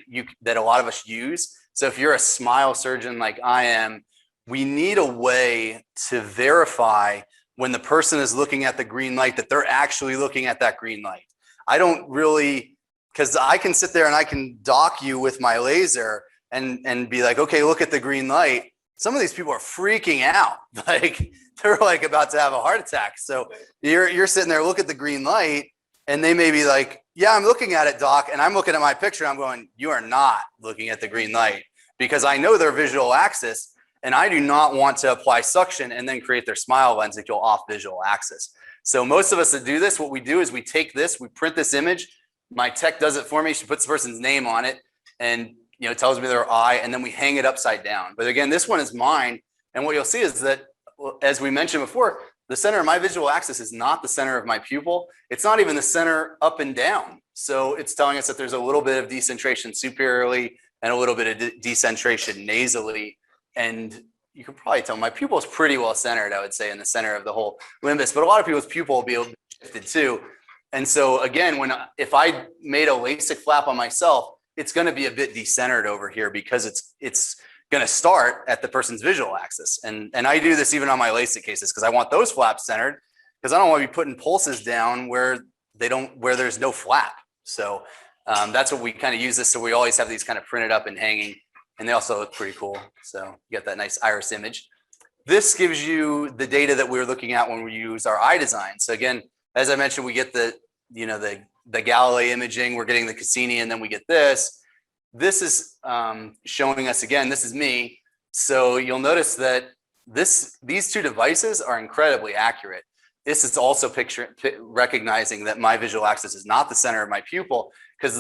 a lot of us use. So if you're a smile surgeon like I am, we need a way to verify when the person is looking at the green light that they're actually looking at that green light. I don't really, because I can sit there and I can dock you with my laser and be like, okay, look at the green light. Some of these people are freaking out. Like they're like about to have a heart attack. So you're sitting there, look at the green light, and they may be like, yeah, I'm looking at it, doc. And I'm looking at my picture. I'm going, you are not looking at the green light, because I know their visual axis and I do not want to apply suction and then create their smile lens and go off visual axis. So most of us that do this, what we do is we take this, we print this image. My tech does it for me. She puts the person's name on it and tells me their eye, and then we hang it upside down. But again, this one is mine. And what you'll see is that, as we mentioned before, the center of my visual axis is not the center of my pupil. It's not even the center up and down. So it's telling us that there's a little bit of decentration superiorly and a little bit of decentration nasally. And you can probably tell my pupil is pretty well centered, I would say, in the center of the whole limbus, but a lot of people's pupil will be able to be shifted too. And so again, if I made a LASIK flap on myself, it's going to be a bit decentered over here because it's going to start at the person's visual axis. And I do this even on my LASIK cases because I want those flaps centered because I don't want to be putting pulses down where there's no flap. So that's what we kind of use this. So we always have these kind of printed up and hanging, and they also look pretty cool. So you get that nice iris image. This gives you the data that we were looking at when we use our IDESIGN. So again, as I mentioned, we get the Galilei imaging, we're getting the Cassini, and then we get this. This is showing us, again, this is me. So you'll notice that these two devices are incredibly accurate. This is also recognizing that my visual axis is not the center of my pupil, because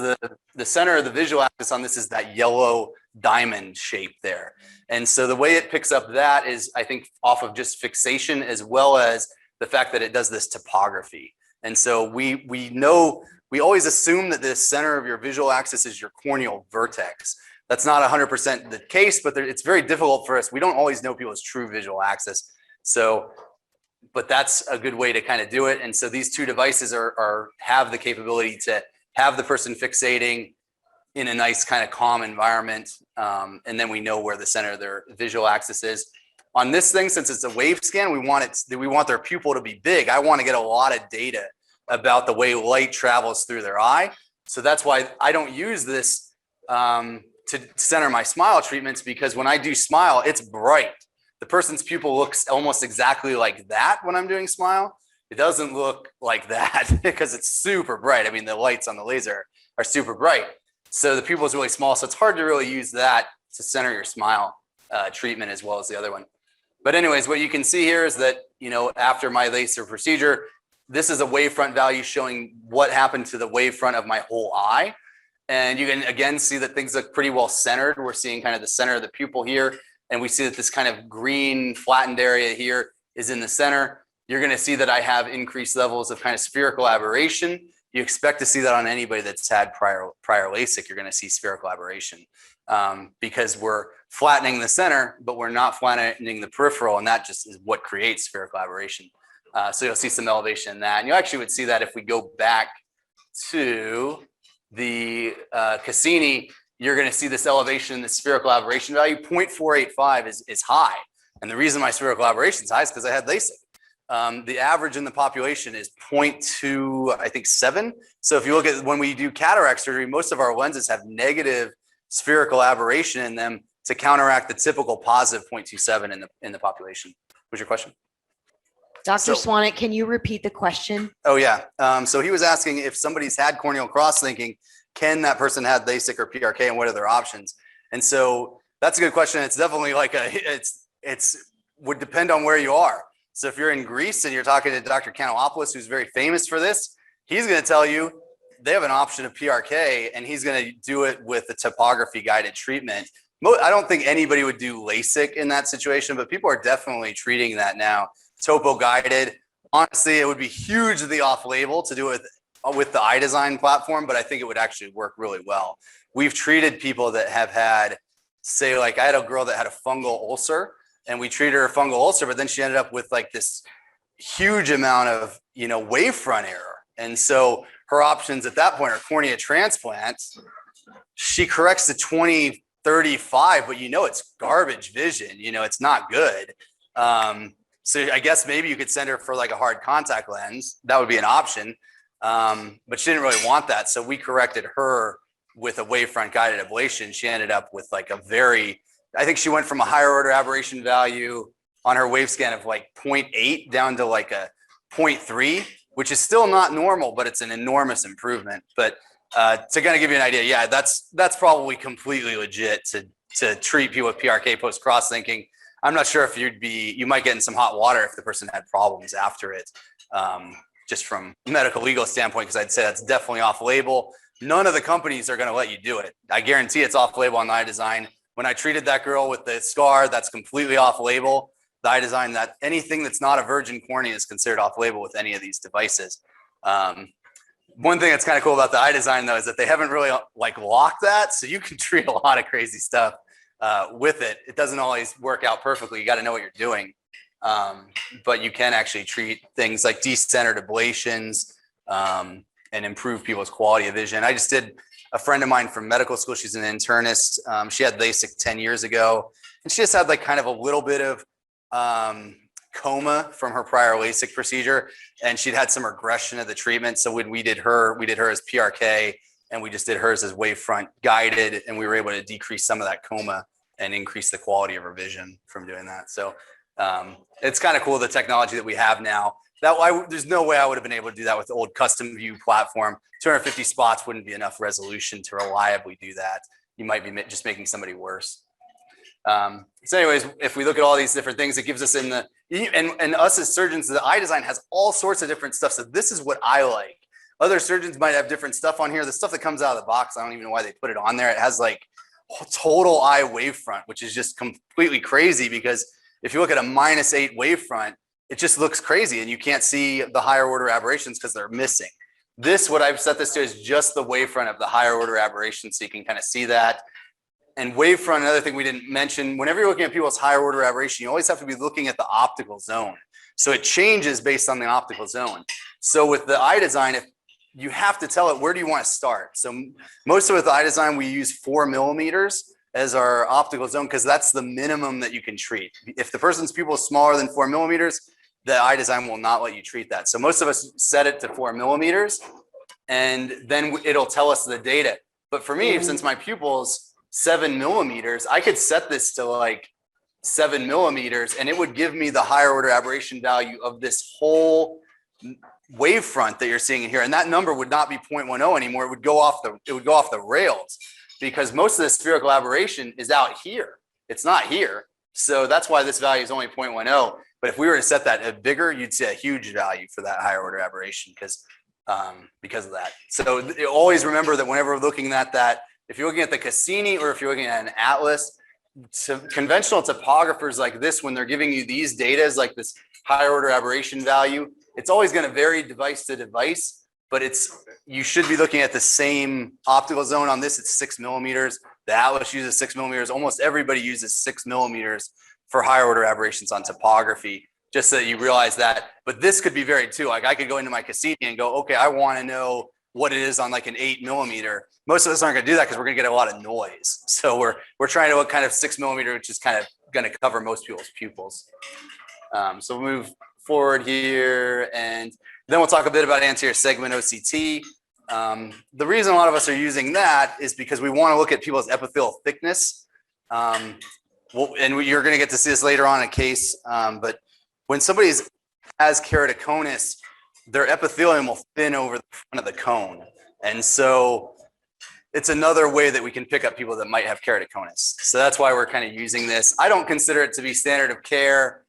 the center of the visual axis on this is that yellow diamond shape there. And so the way it picks up that is, I think, off of just fixation, as well as the fact that it does this topography. And so we always assume that the center of your visual axis is your corneal vertex. That's not 100% the case, but it's very difficult for us. We don't always know people's true visual axis. So, but that's a good way to kind of do it. And so these two devices have the capability to have the person fixating in a nice kind of calm environment. And then we know where the center of their visual axis is. On this thing, since it's a wave scan, we want their pupil to be big. I want to get a lot of data about the way light travels through their eye. So that's why I don't use this to center my smile treatments, because when I do smile, it's bright. The person's pupil looks almost exactly like that when I'm doing smile. It doesn't look like that because it's super bright. I mean, the lights on the laser are super bright. So the pupil is really small. So it's hard to really use that to center your smile treatment as well as the other one. But anyways, what you can see here is that, after my laser procedure, this is a wavefront value showing what happened to the wavefront of my whole eye. And you can again see that things look pretty well centered. We're seeing kind of the center of the pupil here. And we see that this kind of green flattened area here is in the center. You're going to see that I have increased levels of kind of spherical aberration. You expect to see that on anybody that's had prior LASIK. You're going to see spherical aberration because we're flattening the center, but we're not flattening the peripheral, and that just is what creates spherical aberration. So you'll see some elevation in that. And you actually would see that if we go back to the Cassini, you're going to see this elevation in the spherical aberration value. 0.485 is high. And the reason my spherical aberration is high is because I had LASIK. The average in the population is 0.2, I think 7. So if you look at when we do cataract surgery, most of our lenses have negative spherical aberration in them to counteract the typical positive 0.27 in the population. What's your question? Dr. SWANIC, can you repeat the question? Oh yeah. So he was asking if somebody's had corneal cross-linking, can that person have LASIK or PRK, and what are their options? And so that's a good question. It's definitely like it's would depend on where you are. So if you're in Greece and you're talking to Dr. Kanellopoulos, who's very famous for this, he's going to tell you they have an option of PRK, and he's going to do it with the topography guided treatment. I don't think anybody would do LASIK in that situation, but people are definitely treating that now. Topo guided. Honestly, it would be hugely off-label to do it with the IDESIGN platform, but I think it would actually work really well. We've treated people that have had, say, like I had a girl that had a fungal ulcer, and we treated her fungal ulcer, but then she ended up with like this huge amount of, wavefront error. And so her options at that point are cornea transplants. She corrects to 20/35, but it's garbage vision. It's not good. So I guess maybe you could send her for like a hard contact lens. That would be an option. But she didn't really want that. So we corrected her with a wavefront guided ablation. She ended up with like I think she went from a higher order aberration value on her wave scan of like 0.8 down to like a 0.3, which is still not normal, but it's an enormous improvement. But to kind of give you an idea, yeah, that's probably completely legit to treat people with PRK post cross-linking. I'm not sure if you might get in some hot water if the person had problems after it, just from medical legal standpoint, because I'd say that's definitely off label. None of the companies are going to let you do it. I guarantee it's off label on the IDESIGN. When I treated that girl with the scar, that's completely off label. The IDESIGN, that anything that's not a virgin cornea is considered off label with any of these devices. One thing that's kind of cool about the IDESIGN though is that they haven't really like locked that, so you can treat a lot of crazy stuff with it. It doesn't always work out perfectly. You got to know what you're doing, but you can actually treat things like decentered ablations and improve people's quality of vision. I just did a friend of mine from medical school. She's an internist. She had LASIK 10 years ago, and she just had like kind of a little bit of coma from her prior LASIK procedure, and she'd had some regression of the treatment. So when we did her as PRK, and we just did hers as wavefront guided, and we were able to decrease some of that coma and increase the quality of her vision from doing that. So it's kind of cool, the technology that we have now. There's no way I would have been able to do that with the old custom view platform. 250 spots wouldn't be enough resolution to reliably do that. You might be just making somebody worse. So anyways, if we look at all these different things, it gives us and us as surgeons, the IDESIGN has all sorts of different stuff. So this is what I like. Other surgeons might have different stuff on here. The stuff that comes out of the box, I don't even know why they put it on there. It has like total eye wavefront, which is just completely crazy, because if you look at a -8 wavefront, it just looks crazy and you can't see the higher order aberrations because they're missing. This, what I've set this to, is just the wavefront of the higher order aberrations, so you can kind of see that. And wavefront, another thing we didn't mention, whenever you're looking at people's higher order aberration, you always have to be looking at the optical zone. So it changes based on the optical zone. So with the IDESIGN, if you have to tell it, where do you want to start? So most of it with the IDESIGN, we use 4 millimeters as our optical zone, because that's the minimum that you can treat. If the person's pupil is smaller than 4 millimeters, the IDESIGN will not let you treat that. So most of us set it to 4 millimeters, and then it'll tell us the data. But for me, since my pupil's 7 millimeters, I could set this to like 7 millimeters, and it would give me the higher order aberration value of this whole wavefront that you're seeing in here. And that number would not be 0.10 anymore. It would go off the rails, because most of the spherical aberration is out here. It's not here. So that's why this value is only 0.10. But if we were to set that a bigger, you'd see a huge value for that higher order aberration because of that. So always remember that whenever we're looking at that, if you're looking at the Cassini or if you're looking at an atlas, conventional topographers like this, when they're giving you these data, like this higher order aberration value, it's always going to vary device to device, but you should be looking at the same optical zone. On this, it's 6 millimeters. The atlas uses 6 millimeters. Almost everybody uses 6 millimeters for higher order aberrations on topography, just so that you realize that. But this could be varied too. Like I could go into my Cassini and go, okay, I want to know what it is on like an 8 millimeter. Most of us aren't going to do that because we're going to get a lot of noise. So we're trying to look kind of 6 millimeter, which is kind of going to cover most people's pupils. So we'll move forward here, and then we'll talk a bit about anterior segment OCT. The reason a lot of us are using that is because we want to look at people's epithelial thickness. And you're going to get to see this later on in a case, but when somebody has keratoconus, their epithelium will thin over the front of the cone. And so it's another way that we can pick up people that might have keratoconus. So that's why we're kind of using this. I don't consider it to be standard of care.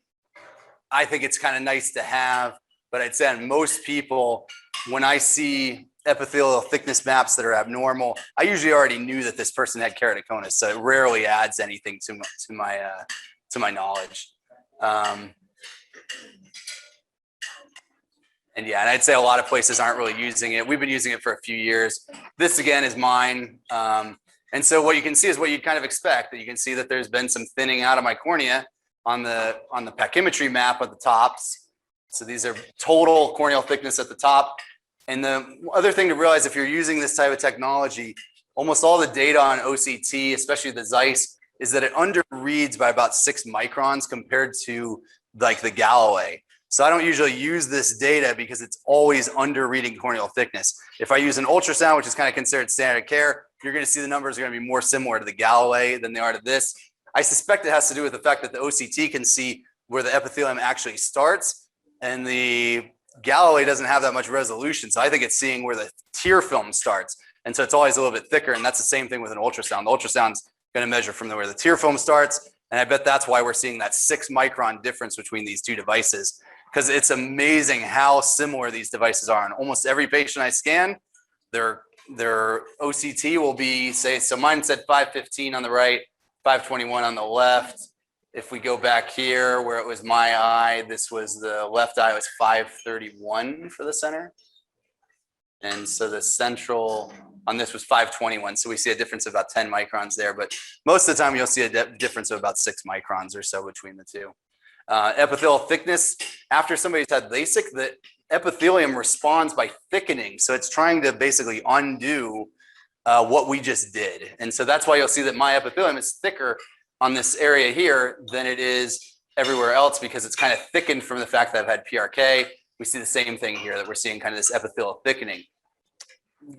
I think it's kind of nice to have, but I'd say on most people, when I see epithelial thickness maps that are abnormal, I usually already knew that this person had keratoconus, so it rarely adds anything to my knowledge. And yeah, and I'd say a lot of places aren't really using it. We've been using it for a few years. This again is mine. And so what you can see is what you'd kind of expect, that you can see that there's been some thinning out of my cornea on the pachymetry map at the tops. So these are total corneal thickness at the top. And the other thing to realize, if you're using this type of technology, almost all the data on OCT, especially the Zeiss, is that it underreads by about 6 microns compared to like the Galilei. So I don't usually use this data because it's always underreading corneal thickness. If I use an ultrasound, which is kind of considered standard of care, you're going to see the numbers are going to be more similar to the Galilei than they are to this. I suspect it has to do with the fact that the OCT can see where the epithelium actually starts, and the Galilei doesn't have that much resolution. So I think it's seeing where the tear film starts. And so it's always a little bit thicker. And that's the same thing with an ultrasound. The ultrasound's going to measure from where the tear film starts. And I bet that's why we're seeing that 6 micron difference between these two devices, because it's amazing how similar these devices are. And almost every patient I scan, their OCT will be, say, so mine said 515 on the right, 521 on the left. If we go back here where it was my eye, this was the left eye was 531 for the center. And so the central on this was 521. So we see a difference of about 10 microns there, but most of the time you'll see a difference of about 6 microns or so between the two. Epithelial thickness, after somebody's had LASIK, the epithelium responds by thickening. So it's trying to basically undo what we just did. And so that's why you'll see that my epithelium is thicker on this area here than it is everywhere else, because it's kind of thickened from the fact that I've had PRK. We see the same thing here, that we're seeing kind of this epithelial thickening.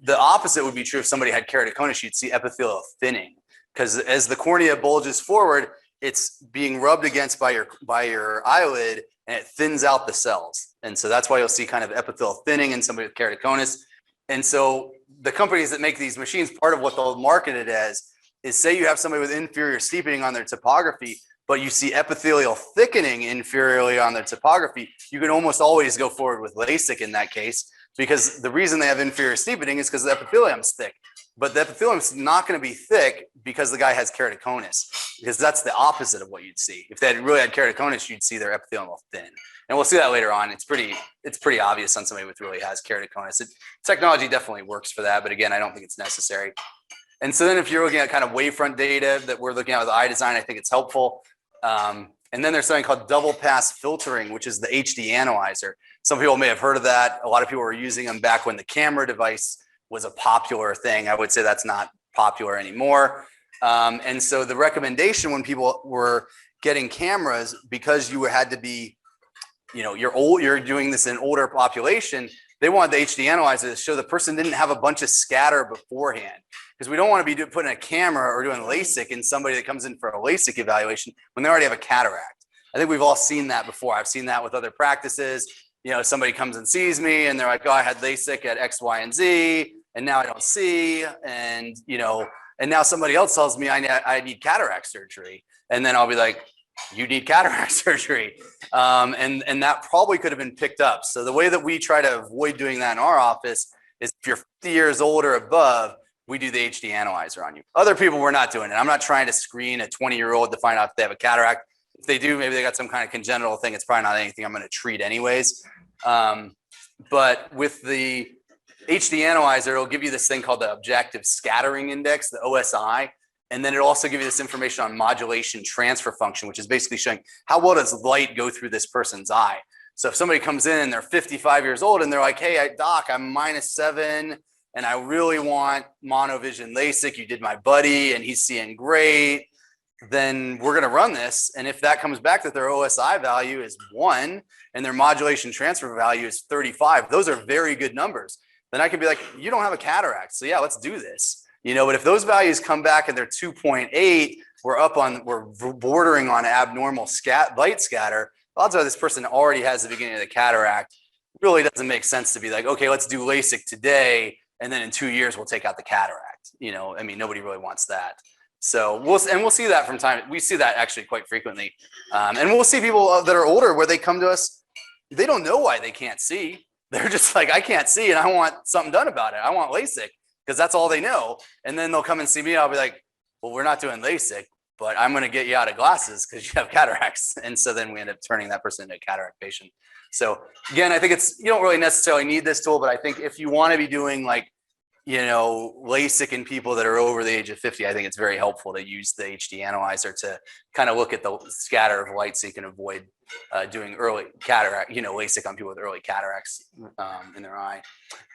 The opposite would be true if somebody had keratoconus. You'd see epithelial thinning, because as the cornea bulges forward, it's being rubbed against by your eyelid, and it thins out the cells. And so that's why you'll see kind of epithelial thinning in somebody with keratoconus. And so the companies that make these machines, part of what they'll market it as is, say you have somebody with inferior steepening on their topography, but you see epithelial thickening inferiorly on their topography, you can almost always go forward with LASIK in that case, because the reason they have inferior steepening is because the epithelium is thick. But the epithelium is not going to be thick because the guy has keratoconus, because that's the opposite of what you'd see. If they had really had keratoconus, you'd see their epithelium thin. And we'll see that later on. It's pretty obvious on somebody with really has keratoconus. Technology definitely works for that, but again, I don't think it's necessary. And so then if you're looking at kind of wavefront data that we're looking at with IDESIGN, I think it's helpful. And then there's something called double pass filtering, which is the HD analyzer. Some people may have heard of that. A lot of people were using them back when the camera device was a popular thing. I would say that's not popular anymore. And so the recommendation when people were getting cameras, because you had to be, you're doing this in an older population, they wanted the HD analyzer to show the person didn't have a bunch of scatter beforehand. Because we don't want to be putting a camera or doing LASIK in somebody that comes in for a LASIK evaluation when they already have a cataract. I think we've all seen that before. I've seen that with other practices. Somebody comes and sees me and they're like, oh, I had LASIK at X, Y, and Z, and now I don't see. And, and now somebody else tells me I need cataract surgery. And then I'll be like, you need cataract surgery. And that probably could have been picked up. So the way that we try to avoid doing that in our office is, if you're 50 years old or above, we do the HD analyzer on you. Other people, we're not doing it. I'm not trying to screen a 20-year-old to find out if they have a cataract. If they do, maybe they got some kind of congenital thing. It's probably not anything I'm going to treat anyways. But with the HD analyzer, it'll give you this thing called the objective scattering index, the OSI. And then it'll also give you this information on modulation transfer function, which is basically showing how well does light go through this person's eye. So if somebody comes in and they're 55 years old and they're like, hey, doc, I'm -7 and I really want monovision LASIK. You did my buddy and he's seeing great. Then we're going to run this. And if that comes back that their OSI value is 1 and their modulation transfer value is 35, those are very good numbers. Then I could be like, you don't have a cataract. So yeah, let's do this. But if those values come back and they're 2.8, we're bordering on abnormal light scatter. Odds are this person already has the beginning of the cataract. It really doesn't make sense to be like, okay, let's do LASIK today, and then in 2 years we'll take out the cataract. Nobody really wants that. So we'll see that from time. We see that actually quite frequently, and we'll see people that are older where they come to us. They don't know why they can't see. They're just like, I can't see, and I want something done about it. I want LASIK, because that's all they know. And then they'll come and see me. I'll be like, well, we're not doing LASIK, but I'm going to get you out of glasses because you have cataracts. And so then we end up turning that person into a cataract patient. So again, I think you don't really necessarily need this tool, but I think if you want to be doing LASIK in people that are over the age of 50, I think it's very helpful to use the HD analyzer to kind of look at the scatter of light so you can avoid doing early cataract, LASIK on people with early cataracts in their eye.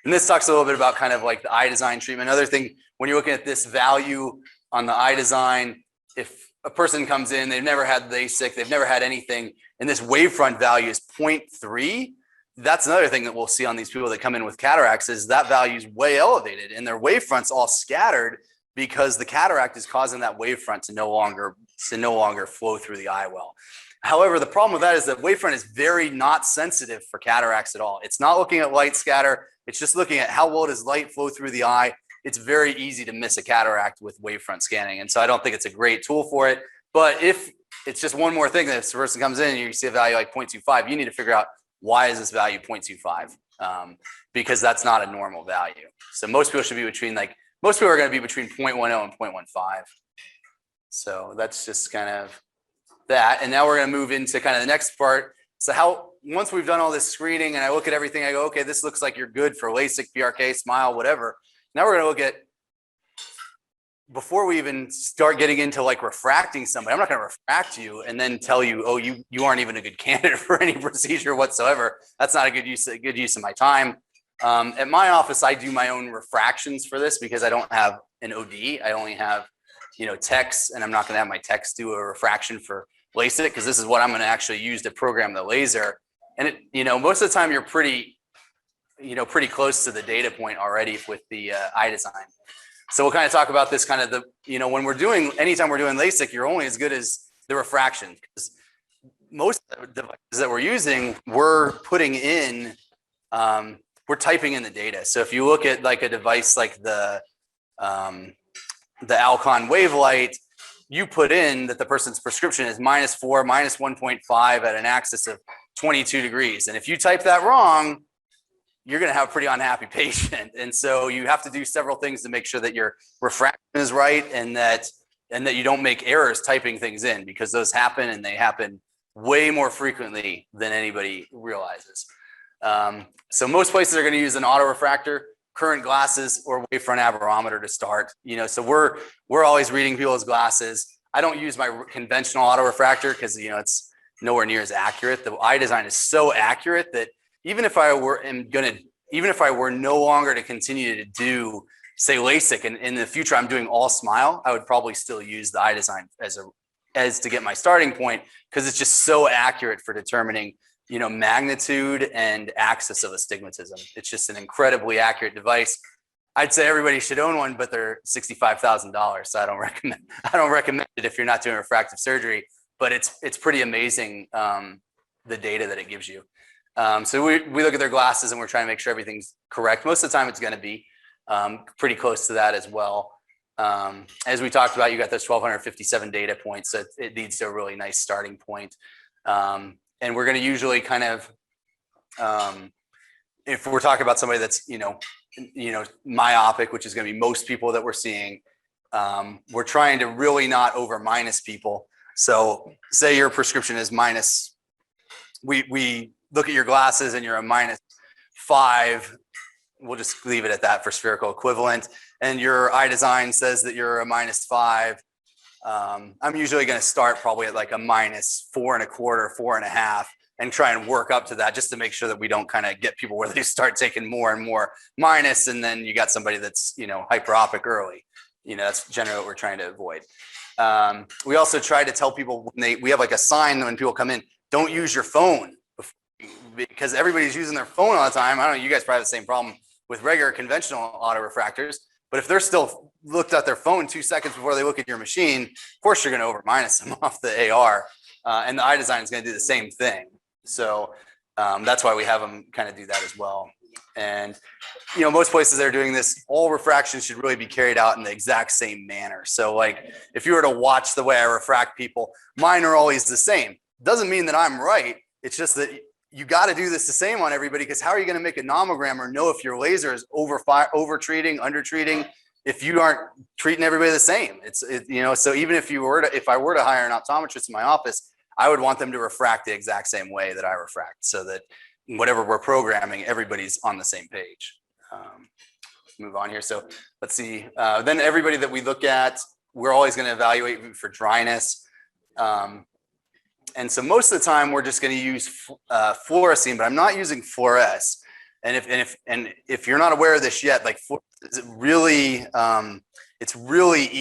And this talks a little bit about kind of like the IDESIGN treatment. Another thing, when you're looking at this value on the IDESIGN, if a person comes in, they've never had LASIK, they've never had anything, and this wavefront value is 0.3, that's another thing that we'll see on these people that come in with cataracts, is that value is way elevated and their wavefront's all scattered because the cataract is causing that wavefront to no longer flow through the eye well. However, the problem with that is that wavefront is very not sensitive for cataracts at all. It's not looking at light scatter. It's just looking at how well does light flow through the eye. It's very easy to miss a cataract with wavefront scanning. And so I don't think it's a great tool for it. But if it's just one more thing, that if the person comes in and you see a value like 0.25, you need to figure out, why is this value 0.25? Because that's not a normal value. So most people should be most people are going to be between 0.10 and 0.15. So that's just kind of that. And now we're going to move into kind of the next part. So once we've done all this screening and I look at everything, I go, okay, this looks like you're good for LASIK, PRK, SMILE, whatever. Now we're going to look at, before we even start getting into like refracting somebody, I'm not going to refract you and then tell you, oh, you aren't even a good candidate for any procedure whatsoever. That's not a good use of my time. At my office, I do my own refractions for this because I don't have an OD. I only have, techs, and I'm not going to have my techs do a refraction for LASIK because this is what I'm going to actually use to program the laser. And it, most of the time you're pretty close to the data point already with the IDESIGN. So we'll kind of talk about this kind of anytime we're doing LASIK, you're only as good as the refraction. Because most of the devices that we're using, we're putting in, we're typing in the data. So if you look at like a device like the ALCON wave light, you put in that the person's prescription is -4, -1.5 at an axis of 22 degrees. And if you type that wrong, you're going to have a pretty unhappy patient. And so you have to do several things to make sure that your refraction is right and that you don't make errors typing things in, because those happen, and they happen way more frequently than anybody realizes. So most places are going to use an autorefractor, current glasses, or wavefront aberrometer to start. So we're always reading people's glasses. I don't use my conventional autorefractor because it's nowhere near as accurate. The IDESIGN is so accurate that even if I were no longer to continue to do, say, LASIK, and in the future I'm doing all SMILE, I would probably still use the IDESIGN as to get my starting point, because it's just so accurate for determining magnitude and axis of astigmatism. It's just an incredibly accurate device. I'd say everybody should own one, but they're $65,000, so I don't recommend it if you're not doing refractive surgery. But it's pretty amazing, the data that it gives you. So we look at their glasses and we're trying to make sure everything's correct. Most of the time it's going to be pretty close to that as well. As we talked about, you got those 1,257 data points, so it leads to a really nice starting point. And we're going to usually kind of, if we're talking about somebody that's, myopic, which is going to be most people that we're seeing, we're trying to really not over minus people. So say your prescription is minus, we look at your glasses and you're a -5. We'll just leave it at that for spherical equivalent. And your IDESIGN says that you're a -5. I'm usually going to start probably at like a -4.25, 4.5, and try and work up to that, just to make sure that we don't kind of get people where they start taking more and more minus, and then you got somebody that's hyperopic early. That's generally what we're trying to avoid. We also try to tell people we have like a sign when people come in: don't use your phone, because everybody's using their phone all the time. I don't know, you guys probably have the same problem with regular conventional autorefractors, but if they're still looked at their phone 2 seconds before they look at your machine, of course you're going to over minus them off the AR, and the IDESIGN is going to do the same thing. So that's why we have them kind of do that as well. And most places that are doing this, all refractions should really be carried out in the exact same manner. So like if you were to watch the way I refract people, mine are always the same. Doesn't mean that I'm right. It's just that you got to do this the same on everybody, because how are you going to make a nomogram or know if your laser is over treating, under treating, if you aren't treating everybody the same? So even if I were to hire an optometrist in my office, I would want them to refract the exact same way that I refract, so that whatever we're programming, everybody's on the same page. Let's move on here. So let's see. Then everybody that we look at, we're always going to evaluate for dryness. And so most of the time we're just going to use fluorescein, but I'm not using fluoresce. And if you're not aware of this yet, like it's really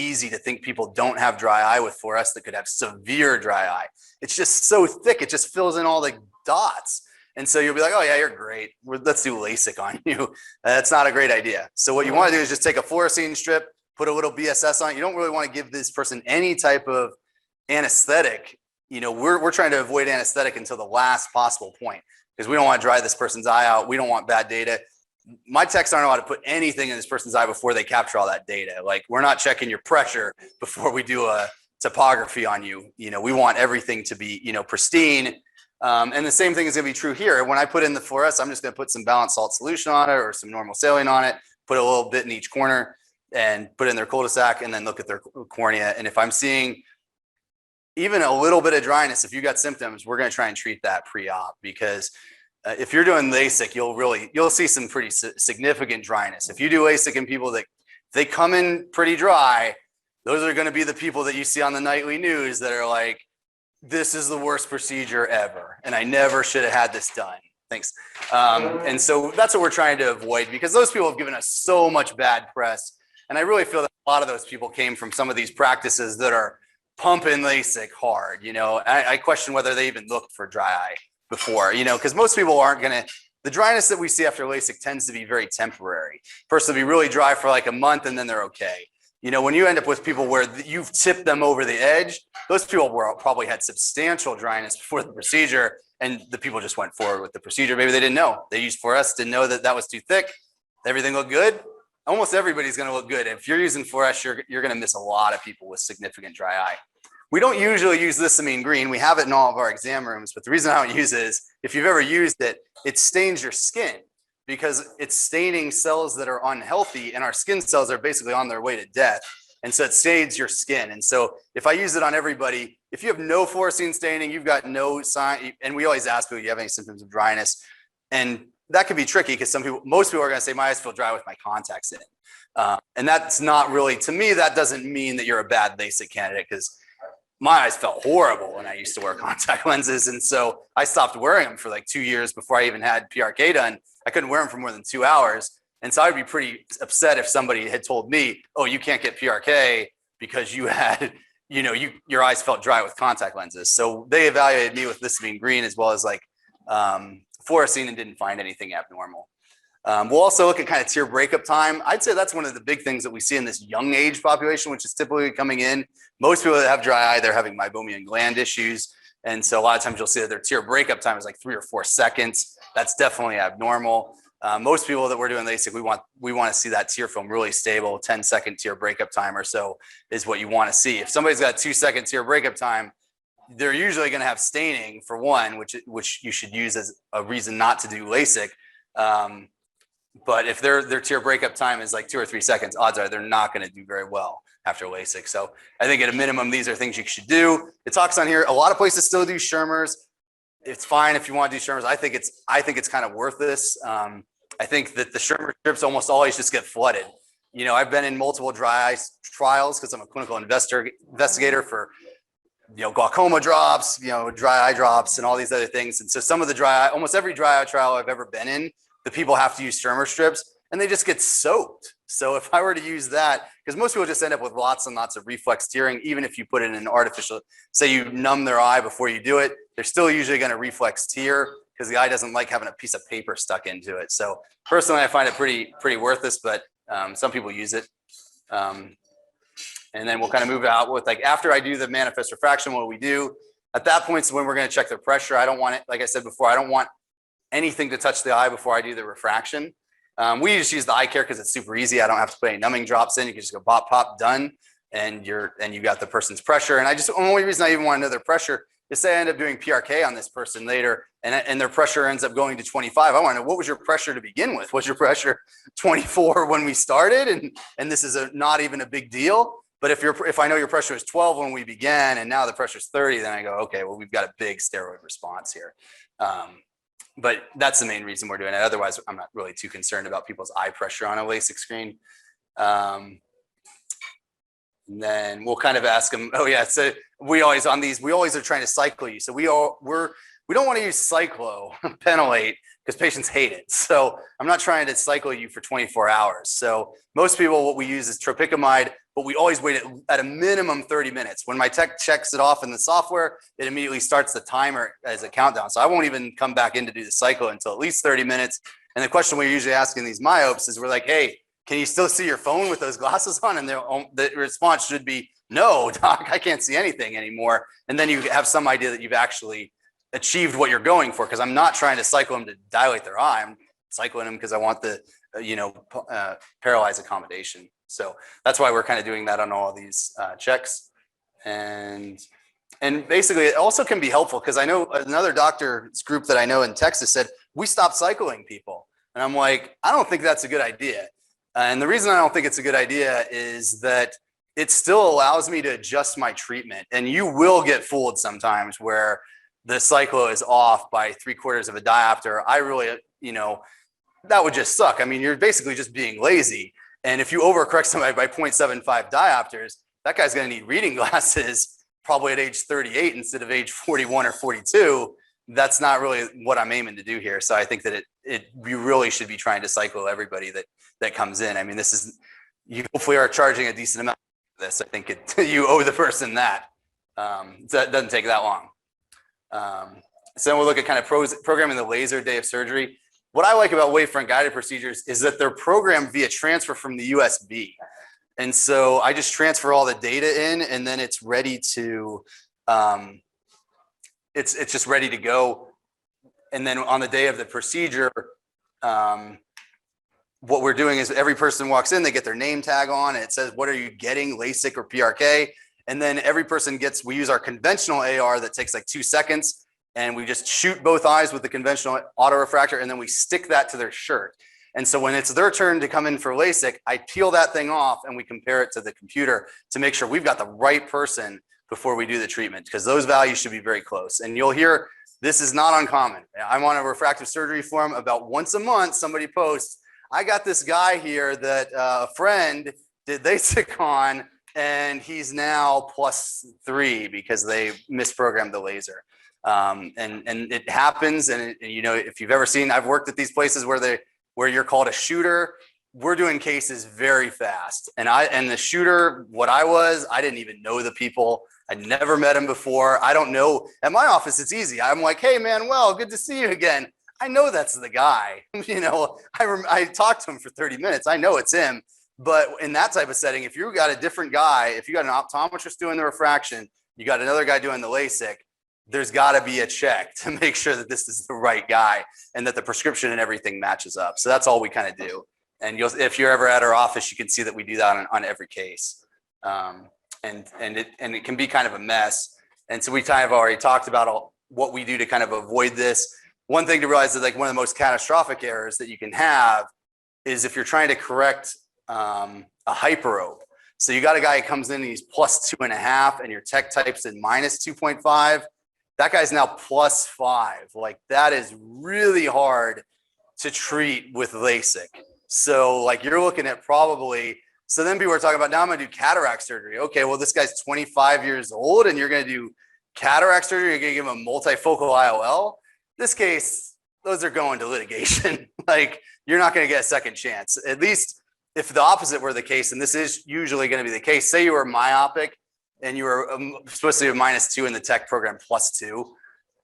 easy to think people don't have dry eye with fluoresce that could have severe dry eye. It's just so thick, it just fills in all the dots. And so you'll be like, oh yeah, you're great. Let's do LASIK on you. That's not a great idea. So what you want to do is just take a fluorescein strip, put a little BSS on it. You don't really want to give this person any type of anesthetic. We're trying to avoid anesthetic until the last possible point, because we don't want to dry this person's eye out. We don't want bad data. My techs aren't allowed to put anything in this person's eye before they capture all that data. Like, we're not checking your pressure before we do a topography on you. We want everything to be, pristine. And the same thing is going to be true here. When I put in the fluoresce, I'm just going to put some balanced salt solution on it or some normal saline on it, put a little bit in each corner and put it in their cul-de-sac, and then look at their cornea. And if I'm seeing even a little bit of dryness, if you got symptoms, we're going to try and treat that pre-op, because if you're doing LASIK, you'll see some pretty significant dryness. If you do LASIK in people that they come in pretty dry, those are going to be the people that you see on the nightly news that are like, this is the worst procedure ever, and I never should have had this done. Thanks. And so that's what we're trying to avoid, because those people have given us so much bad press. And I really feel that a lot of those people came from some of these practices that are pumping LASIK hard. I question whether they even looked for dry eye before, because most people aren't going to. The dryness that we see after LASIK tends to be very temporary. Person will be really dry for like a month and then they're okay. When you end up with people where you've tipped them over the edge, those people probably had substantial dryness before the procedure, and the people just went forward with the procedure. Maybe they didn't know. They used fluoresce, didn't know that was too thick. Everything looked good. Almost everybody's going to look good. If you're using fluoresce, you're going to miss a lot of people with significant dry eye. We don't usually use lissamine green. We have it in all of our exam rooms, but the reason I don't use it is if you've ever used it, it stains your skin because it's staining cells that are unhealthy, and our skin cells are basically on their way to death. And so it stains your skin. And so if I use it on everybody, if you have no fluorescein staining, you've got no sign, and we always ask people, do you have any symptoms of dryness? And that can be tricky because most people are going to say, my eyes feel dry with my contacts in. And that's not really, to me, that doesn't mean that you're a bad LASIK candidate, because my eyes felt horrible when I used to wear contact lenses. And so I stopped wearing them for like 2 years before I even had PRK done. I couldn't wear them for more than 2 hours. And so I'd be pretty upset if somebody had told me, oh, you can't get PRK because you had, your eyes felt dry with contact lenses. So they evaluated me with lissamine green as well as like fluorescein and didn't find anything abnormal. We'll also look at kind of tear breakup time. I'd say that's one of the big things that we see in this young age population, which is typically coming in. Most people that have dry eye, they're having meibomian gland issues. And so a lot of times you'll see that their tear breakup time is like 3 or 4 seconds. That's definitely abnormal. Most people that we're doing LASIK, we want to see that tear film really stable. 10-second tear breakup time or so is what you want to see. If somebody's got 2-second tear breakup time, they're usually going to have staining for one, which you should use as a reason not to do LASIK. But if their tear breakup time is like 2 or 3 seconds, odds are they're not going to do very well after LASIK. So I think at a minimum, these are things you should do. It talks on here. A lot of places still do Schirmers. It's fine if you want to do Schirmers. I think it's kind of worth this. I think that the Schirmer strips almost always just get flooded. I've been in multiple dry eye trials because I'm a clinical investigator for glaucoma drops, dry eye drops, and all these other things. And so some of the almost every dry eye trial I've ever been in, the people have to use Schirmer strips and they just get soaked. So if I were to use that, because most people just end up with lots and lots of reflex tearing, even if you put it in an artificial, say you numb their eye before you do it, they're still usually going to reflex tear because the eye doesn't like having a piece of paper stuck into it. So personally, I find it pretty worthless, but some people use it. And then we'll kind of move out with like, after I do the manifest refraction, what we do at that point is when we're going to check their pressure. I don't want it, like I said before, I don't want anything to touch the eye before I do the refraction. We just use the eye care because it's super easy. I don't have to put any numbing drops in. You can just go pop, pop, done. And you got the person's pressure. And the only reason I even want to know their pressure is say I end up doing PRK on this person later and their pressure ends up going to 25. I want to know, what was your pressure to begin with? Was your pressure 24 when we started? And this is not even a big deal. But if I know your pressure was 12 when we began and now the pressure is 30, then I go, okay, well, we've got a big steroid response here. But that's the main reason we're doing it. Otherwise, I'm not really too concerned about people's eye pressure on a LASIK screen. And then we'll kind of ask them, oh yeah, so we always are trying to cycle you. So we don't want to use cyclophenolate because patients hate it. So I'm not trying to cycle you for 24 hours. So most people, what we use is tropicamide, but we always wait at a minimum 30 minutes. When my tech checks it off in the software, it immediately starts the timer as a countdown. So I won't even come back in to do the cycle until at least 30 minutes. And the question we're usually asking these myopes is we're like, hey, can you still see your phone with those glasses on? And the response should be, no, doc, I can't see anything anymore. And then you have some idea that you've actually achieved what you're going for, because I'm not trying to cycle them to dilate their eye. I'm cycling them because I want the, paralyzed accommodation. So that's why we're kind of doing that on all of these checks. And basically it also can be helpful because I know another doctor's group that I know in Texas said, we stopped cycling people. And I'm like, I don't think that's a good idea. And the reason I don't think it's a good idea is that it still allows me to adjust my treatment. And you will get fooled sometimes where the cyclo is off by 3/4 of a diopter. I really, that would just suck. I mean, you're basically just being lazy. And if you overcorrect somebody by 0.75 diopters, that guy's going to need reading glasses probably at age 38 instead of age 41 or 42. That's not really what I'm aiming to do here. So I think that you really should be trying to cycle everybody that comes in. I mean, you hopefully are charging a decent amount for this. I think you owe the person that. That doesn't take that long. So then we'll look at kind of programming the laser day of surgery. What I like about wavefront guided procedures is that they're programmed via transfer from the USB. And so I just transfer all the data in, and then it's ready to, it's just ready to go. And then on the day of the procedure, what we're doing is every person walks in, they get their name tag on, and it says, what are you getting, LASIK or PRK? And then every person we use our conventional AR that takes like 2 seconds, and we just shoot both eyes with the conventional autorefractor, and then we stick that to their shirt. And so when it's their turn to come in for LASIK, I peel that thing off and we compare it to the computer to make sure we've got the right person before we do the treatment, because those values should be very close. And you'll hear, this is not uncommon. I'm on a refractive surgery forum about once a month, somebody posts, I got this guy here that a friend did LASIK on, and he's now +3 because they misprogrammed the laser. And it happens. And if you've ever seen, I've worked at these places where you're called a shooter. We're doing cases very fast. And the shooter, I didn't even know the people. I'd never met him before. I don't know. At my office, it's easy. I'm like, hey, Manuel, good to see you again. I know that's the guy. I talked to him for 30 minutes. I know it's him. But in that type of setting, if you've got a different guy, if you got an optometrist doing the refraction, you got another guy doing the LASIK, there's got to be a check to make sure that this is the right guy and that the prescription and everything matches up. So that's all we kind of do. And if you're ever at our office, you can see that we do that on every case. And it can be kind of a mess. And so we kind of already talked about what we do to kind of avoid this. One thing to realize is like one of the most catastrophic errors that you can have is if you're trying to correct a hyperope. So you got a guy who comes in and he's +2.5 and your tech type's in -2.5. That guy's now +5. Like that is really hard to treat with LASIK. So like you're looking at so then people are talking about, now I'm gonna do cataract surgery. Okay, well this guy's 25 years old and you're gonna do cataract surgery, you're gonna give him a multifocal IOL. This case, those are going to litigation. Like you're not gonna get a second chance. At least if the opposite were the case, and this is usually gonna be the case, say you were myopic and you were supposed to be a -2 in the tech program +2,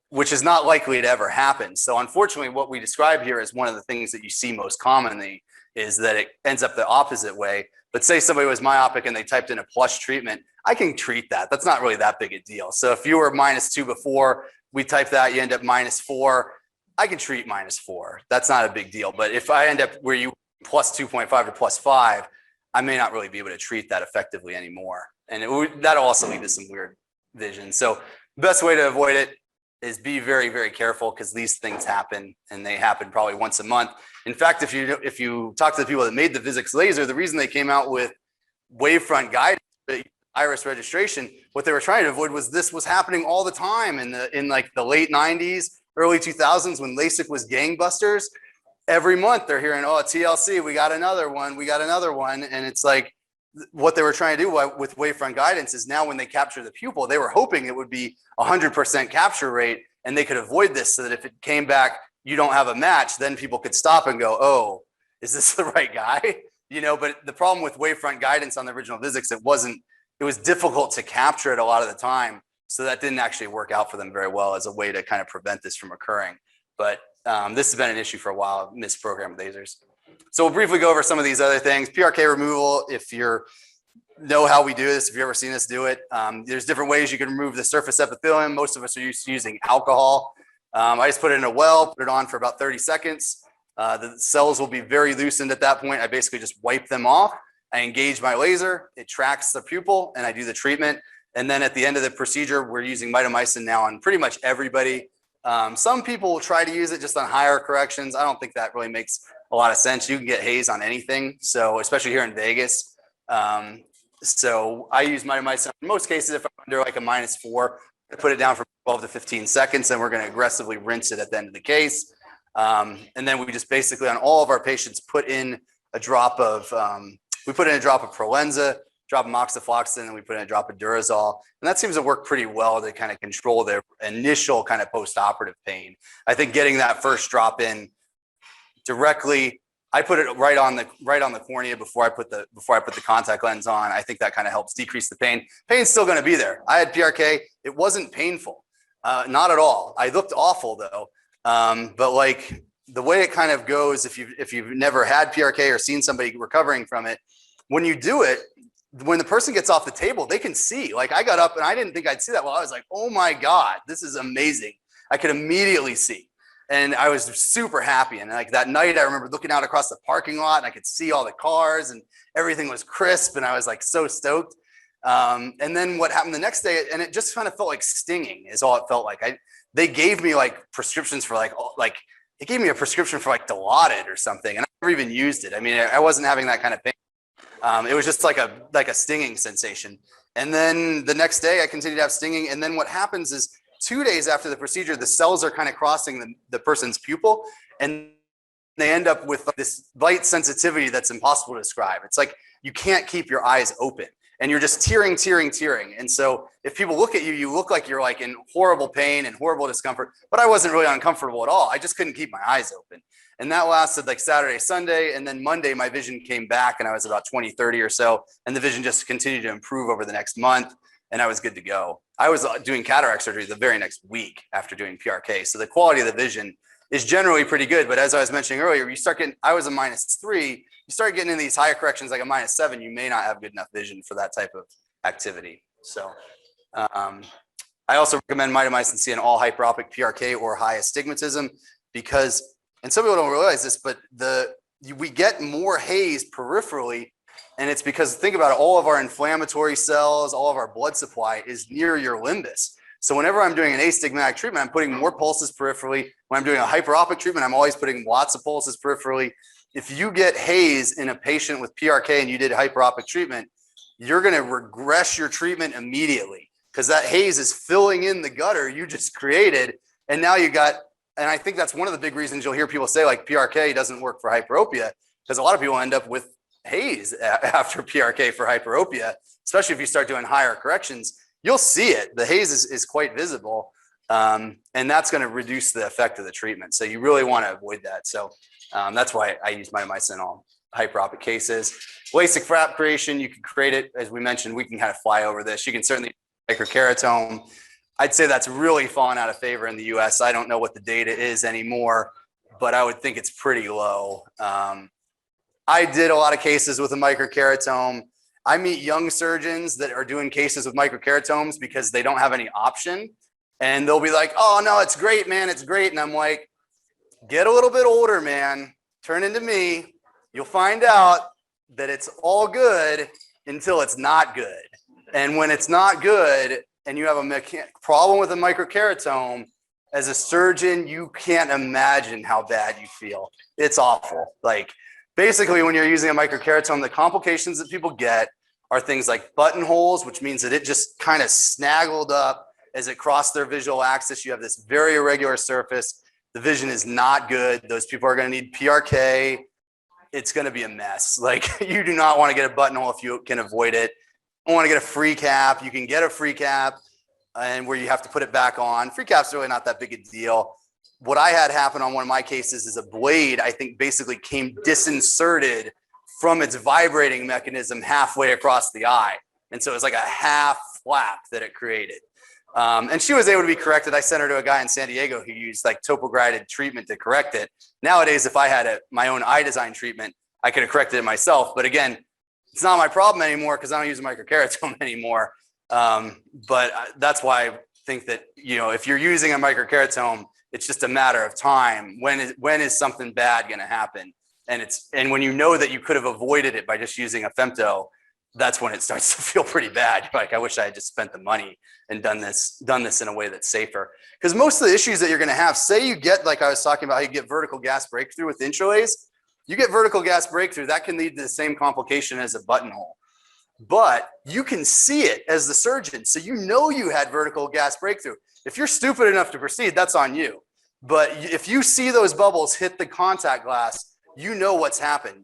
which is not likely to ever happen. So unfortunately, what we describe here is one of the things that you see most commonly is that it ends up the opposite way. But say somebody was myopic and they typed in a plus treatment, I can treat that. That's not really that big a deal. So if you were -2 before, we type that, you end up -4, I can treat -4. That's not a big deal. But if I end up where you +2.5 to +5, I may not really be able to treat that effectively anymore. And that'll also lead to some weird vision. So the best way to avoid it is be very, very careful, because these things happen, and they happen probably once a month. In fact, if you talk to the people that made the VISX laser, the reason they came out with wavefront guidance, iris registration, what they were trying to avoid was this was happening all the time in like the late 90s, early 2000s, when LASIK was gangbusters. Every month they're hearing, oh, TLC, we got another one, and it's like, what they were trying to do with wavefront guidance is now when they capture the pupil, they were hoping it would be 100% capture rate, and they could avoid this so that if it came back, you don't have a match, then people could stop and go, oh, is this the right guy? But the problem with wavefront guidance on the original VISX, it was difficult to capture it a lot of the time. So that didn't actually work out for them very well as a way to kind of prevent this from occurring. But this has been an issue for a while, misprogrammed lasers. So we'll briefly go over some of these other things. PRK removal, if you know how we do this, if you've ever seen us do it, there's different ways you can remove the surface epithelium. Most of us are used to using alcohol. I just put it in a well, put it on for about 30 seconds. The cells will be very loosened at that point. I basically just wipe them off. I engage my laser, it tracks the pupil, and I do the treatment. And then at the end of the procedure, we're using mitomycin now on pretty much everybody. Some people will try to use it just on higher corrections. I don't think that really makes a lot of sense. You can get haze on anything. So especially here in Vegas. So I use mitomycin in most cases. If I'm under like a -4, I put it down for 12 to 15 seconds, and we're going to aggressively rinse it at the end of the case. And then we just basically on all of our patients put in a drop of Prolenza, drop of moxifloxacin, and we put in a drop of Durezol. And that seems to work pretty well to kind of control their initial kind of post-operative pain. I think getting that first drop in directly, I put it right on the cornea before I put the contact lens on. I think that kind of helps decrease the pain. Pain's still going to be there. I had PRK. It wasn't painful, not at all. I looked awful though. But like the way it kind of goes, if you've never had PRK or seen somebody recovering from it, when you do it, when the person gets off the table, they can see. Like I got up and I didn't think I'd see that. Well, I was like, oh my God, this is amazing. I could immediately see. And I was super happy. And like that night, I remember looking out across the parking lot and I could see all the cars and everything was crisp. And I was like so stoked. And then what happened the next day, and it just kind of felt like stinging is all it felt like. They gave me like prescriptions for like they gave me a prescription for like Dilaudid or something. And I never even used it. I mean, I wasn't having that kind of pain. It was just like a stinging sensation. And then the next day I continued to have stinging. And then what happens is 2 days after the procedure, the cells are kind of crossing the person's pupil and they end up with this light sensitivity that's impossible to describe. It's like you can't keep your eyes open and you're just tearing. And so if people look at you, you look like you're like in horrible pain and horrible discomfort, but I wasn't really uncomfortable at all. I just couldn't keep my eyes open. And that lasted like Saturday, Sunday. And then Monday, my vision came back and I was about 20/30 or so. And the vision just continued to improve over the next month. And I was good to go. I was doing cataract surgery the very next week after doing PRK. So the quality of the vision is generally pretty good. But as I was mentioning earlier, you start getting, I was a -3. You start getting in these higher corrections like a -7, you may not have good enough vision for that type of activity. So I also recommend mitomycin C in all hyperopic PRK or high astigmatism because, and some people don't realize this, but we get more haze peripherally. And it's because, think about it, all of our inflammatory cells, all of our blood supply is near your limbus. So whenever I'm doing an astigmatic treatment, I'm putting more pulses peripherally. When I'm doing a hyperopic treatment, I'm always putting lots of pulses peripherally. If you get haze in a patient with PRK and you did hyperopic treatment, you're going to regress your treatment immediately because that haze is filling in the gutter you just created. And now you got, and I think that's one of the big reasons you'll hear people say like PRK doesn't work for hyperopia because a lot of people end up with haze after PRK for hyperopia, especially if you start doing higher corrections, you'll see it. The haze is quite visible. And that's going to reduce the effect of the treatment. So you really want to avoid that. So that's why I use mitomycin in all hyperopic cases. LASIK frap creation, you can create it. As we mentioned, we can kind of fly over this. You can certainly microkeratome. I'd say that's really fallen out of favor in the US. I don't know what the data is anymore, but I would think it's pretty low. I did a lot of cases with a microkeratome. I meet young surgeons that are doing cases with microkeratomes because they don't have any option. And they'll be like, oh no, it's great, man, it's great. And I'm like, get a little bit older, man. Turn into me. You'll find out that it's all good until it's not good. And when it's not good and you have a problem with a microkeratome, as a surgeon, you can't imagine how bad you feel. It's awful. Like, basically, when you're using a microkeratome, the complications that people get are things like buttonholes, which means that it just kind of snaggled up as it crossed their visual axis. You have this very irregular surface. The vision is not good. Those people are going to need PRK. It's going to be a mess. Like, you do not want to get a buttonhole if you can avoid it. You don't want to get a free cap. You can get a free cap and where you have to put it back on. Free cap's really not that big a deal. What I had happen on one of my cases is a blade, I think, basically came disinserted from its vibrating mechanism halfway across the eye. And so it was like a half flap that it created. And she was able to be corrected. I sent her to a guy in San Diego who used like topograded treatment to correct it. Nowadays, if I had my own IDESIGN treatment, I could have corrected it myself. But again, it's not my problem anymore because I don't use a microkeratome anymore. But that's why I think that, you know, if you're using a microkeratome, it's just a matter of time. When is something bad going to happen? And when you know that you could have avoided it by just using a femto, that's when it starts to feel pretty bad. Like, I wish I had just spent the money and done this in a way that's safer. Because most of the issues that you're going to have, say you get, like I was talking about, how you get vertical gas breakthrough with intralace, you get vertical gas breakthrough, that can lead to the same complication as a buttonhole. but you can see it as the surgeon. So you know you had vertical gas breakthrough. If you're stupid enough to proceed, that's on you. But if you see those bubbles hit the contact glass, you know what's happened.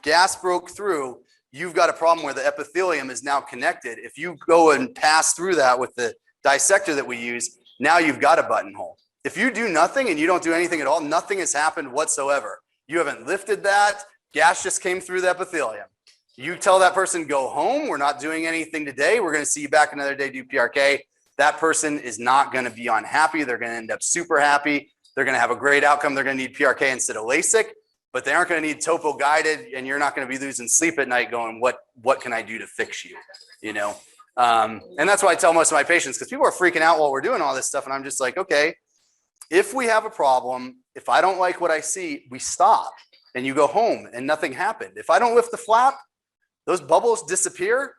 Gas broke through. You've got a problem where the epithelium is now connected. If you go and pass through that with the dissector that we use, now you've got a buttonhole. If you do nothing and you don't do anything at all, nothing has happened whatsoever. You haven't lifted that. Gas just came through the epithelium. You tell that person, go home. We're not doing anything today. We're going to see you back another day, do PRK. That person is not going to be unhappy. They're going to end up super happy. They're going to have a great outcome. They're going to need PRK instead of LASIK, but they aren't going to need topo guided, and you're not going to be losing sleep at night going, what can I do to fix you? You know? And that's why I tell most of my patients, because people are freaking out while we're doing all this stuff. And I'm just like, okay, if we have a problem, if I don't like what I see, we stop and you go home and nothing happened. If I don't lift the flap, those bubbles disappear.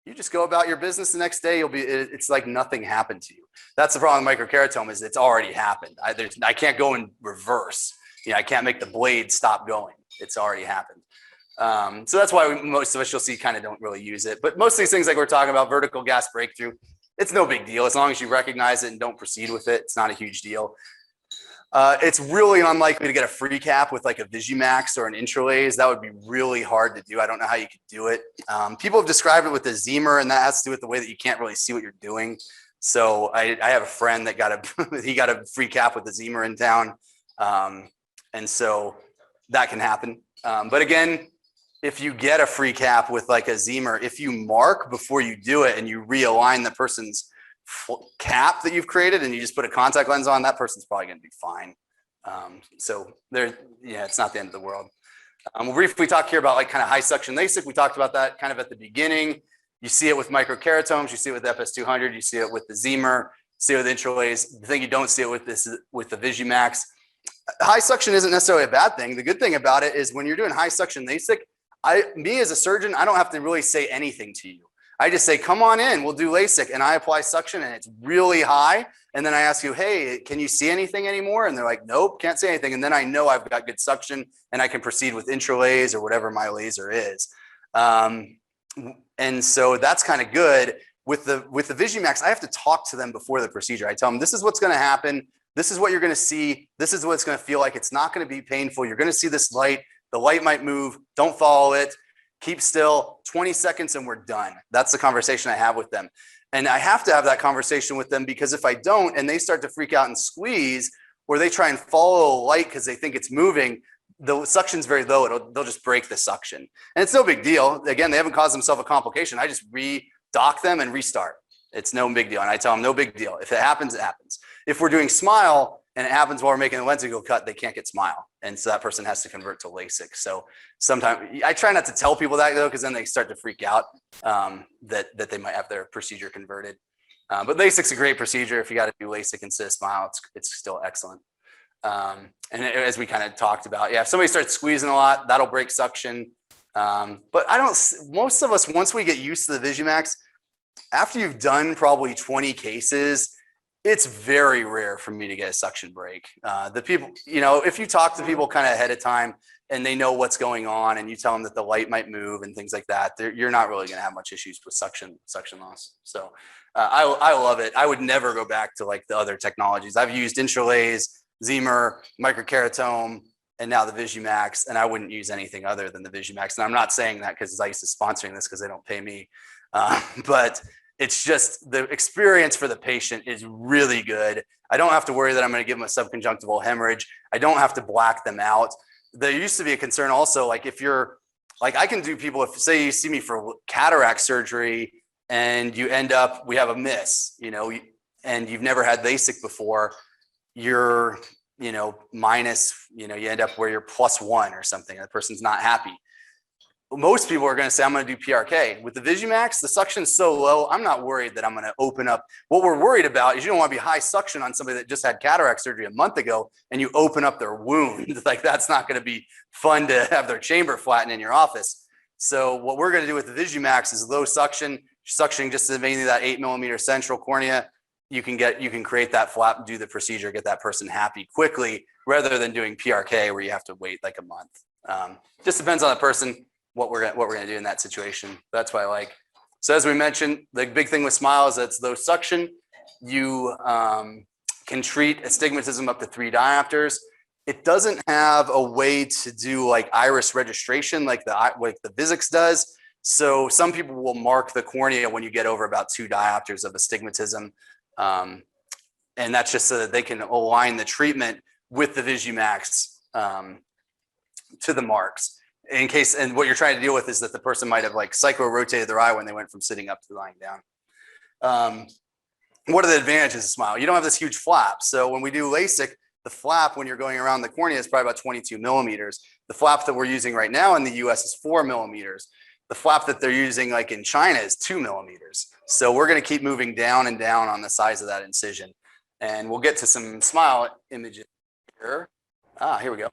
You just go about your business the next day. It's like nothing happened to you. That's the problem with microkeratome, is it's already happened. I can't go in reverse. You know, I can't make the blade stop going. It's already happened. So that's why most of us, you'll see, kind of don't really use it. But most of these things, like we're talking about, vertical gas breakthrough, it's no big deal. As long as you recognize it and don't proceed with it, it's not a huge deal. It's really unlikely to get a free cap with like a VISUMAX or an intralase. That would be really hard to do. I don't know how you could do it. People have described it with the Zemer, and that has to do with the way that you can't really see what you're doing. So I have a friend that got a free cap with the Zemer in town. And so that can happen. But again, if you get a free cap with like a Zemer, if you mark before you do it and you realign the person's cap that you've created and you just put a contact lens on, that person's probably going to be fine. So it's not the end of the world. We'll briefly talk here about like kind of high suction LASIK. We talked about that kind of at the beginning. You see it with microkeratomes, you see it with FS200, you see it with the Zemer, you see it with intralase. The thing you don't see it with this is with the VISUMAX. High suction isn't necessarily a bad thing. The good thing about it is when you're doing high suction LASIK, me as a surgeon, I don't have to really say anything to you. I just say, come on in, we'll do LASIK, and I apply suction and it's really high. And then I ask you, hey, can you see anything anymore? And they're like, nope, can't see anything. And then I know I've got good suction and I can proceed with intralase or whatever my laser is. And so that's kind of good. With the VISUMAX, I have to talk to them before the procedure. I tell them, this is what's going to happen. This is what you're going to see. This is what it's going to feel like. It's not going to be painful. You're going to see this light. The light might move. Don't follow it. Keep still, 20 seconds and we're done. That's the conversation I have with them. And I have to have that conversation with them because if I don't and they start to freak out and squeeze, or they try and follow a light because they think it's moving, the suction's very low. They'll just break the suction. And it's no big deal. Again, they haven't caused themselves a complication. I just re-dock them and restart. It's no big deal. And I tell them, no big deal. If it happens, it happens. If we're doing SMILE and it happens while we're making a lenticle cut, they can't get SMILE. And so that person has to convert to LASIK. So sometimes I try not to tell people that though, because then they start to freak out that they might have their procedure converted. But LASIK's a great procedure. If you got to do LASIK instead of SMILE, it's still excellent. And as we kind of talked about, if somebody starts squeezing a lot, that'll break suction. But most of us, once we get used to the VISUMAX, after you've done probably 20 cases, it's very rare for me to get a suction break. The people, if you talk to people kind of ahead of time and they know what's going on and you tell them that the light might move and things like that, you're not really going to have much issues with suction loss. So I love it. I would never go back to like the other technologies. I've used intralase, Zemer, microkeratome, and now the VISUMAX, and I wouldn't use anything other than the VISUMAX. And I'm not saying that because ICE is sponsoring this because they don't pay me. But it's just the experience for the patient is really good. I don't have to worry that I'm going to give them a subconjunctival hemorrhage. I don't have to black them out. There used to be a concern also, like if you're, like I can do people, if say you see me for cataract surgery and you end up, we have a miss, and you've never had LASIK before, you're, minus, you end up where you're +1 or something. The person's not happy. Most people are going to say, I'm going to do PRK. With the VISUMAX, the suction's so low, I'm not worried that I'm going to open up. What we're worried about is you don't want to be high suction on somebody that just had cataract surgery a month ago and you open up their wound. Like that's not going to be fun to have their chamber flatten in your office. So what we're going to do with the VISUMAX is low suction, suctioning just mainly that 8mm central cornea. You can create that flap and do the procedure, get that person happy quickly rather than doing PRK where you have to wait like a month. Just depends on the person. What we're gonna do in that situation. That's why I like So as we mentioned, the big thing with SMILE is that it's low suction. You can treat astigmatism up to 3 diopters. It doesn't have a way to do like iris registration like the VISX does. So some people will mark the cornea when you get over about 2 diopters of astigmatism. And that's just so that they can align the treatment with the VISUMAX to the marks. In case, and what you're trying to deal with is that the person might have like cyclo-rotated their eye when they went from sitting up to lying down. What are the advantages of SMILE? You don't have this huge flap. So when we do LASIK, the flap when you're going around the cornea is probably about 22 millimeters. The flap that we're using right now in the US is 4 millimeters. The flap that they're using like in China is 2 millimeters. So we're going to keep moving down and down on the size of that incision. And we'll get to some SMILE images here. Here we go.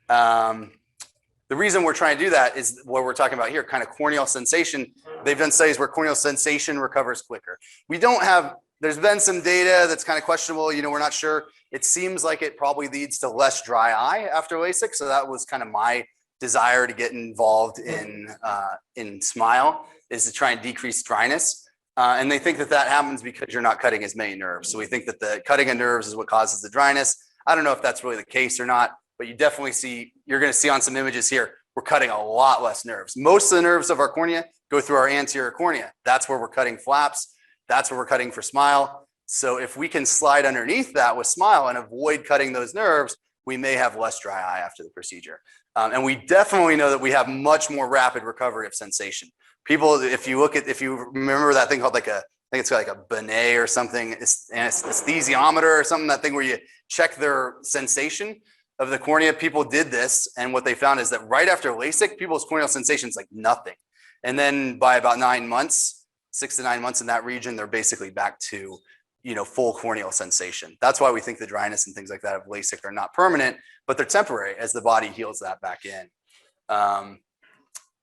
The reason we're trying to do that is what we're talking about here, kind of corneal sensation. They've done studies where corneal sensation recovers quicker. We don't have, there's been some data that's kind of questionable. You know, we're not sure. It seems like it probably leads to less dry eye after LASIK. So that was kind of my desire to get involved in SMILE, is to try and decrease dryness. And they think that that happens because you're not cutting as many nerves. So we think that the cutting of nerves is what causes the dryness. I don't know if that's really the case or not, but you definitely see, you're going to see on some images here, we're cutting a lot less nerves. Most of the nerves of our cornea go through our anterior cornea. That's where we're cutting flaps. That's where we're cutting for SMILE. So if we can slide underneath that with SMILE and avoid cutting those nerves, we may have less dry eye after the procedure. And we definitely know that we have much more rapid recovery of sensation. People, if you remember that thing called like I think it's like a Binet or something, anesthesiometer or something, that thing where you check their sensation of the cornea. People did this, and what they found is that right after LASIK, people's corneal sensation is like nothing. And then by about 9 months, 6 to 9 months in that region, they're basically back to, you know, full corneal sensation. That's why we think the dryness and things like that of LASIK are not permanent, but they're temporary as the body heals that back in.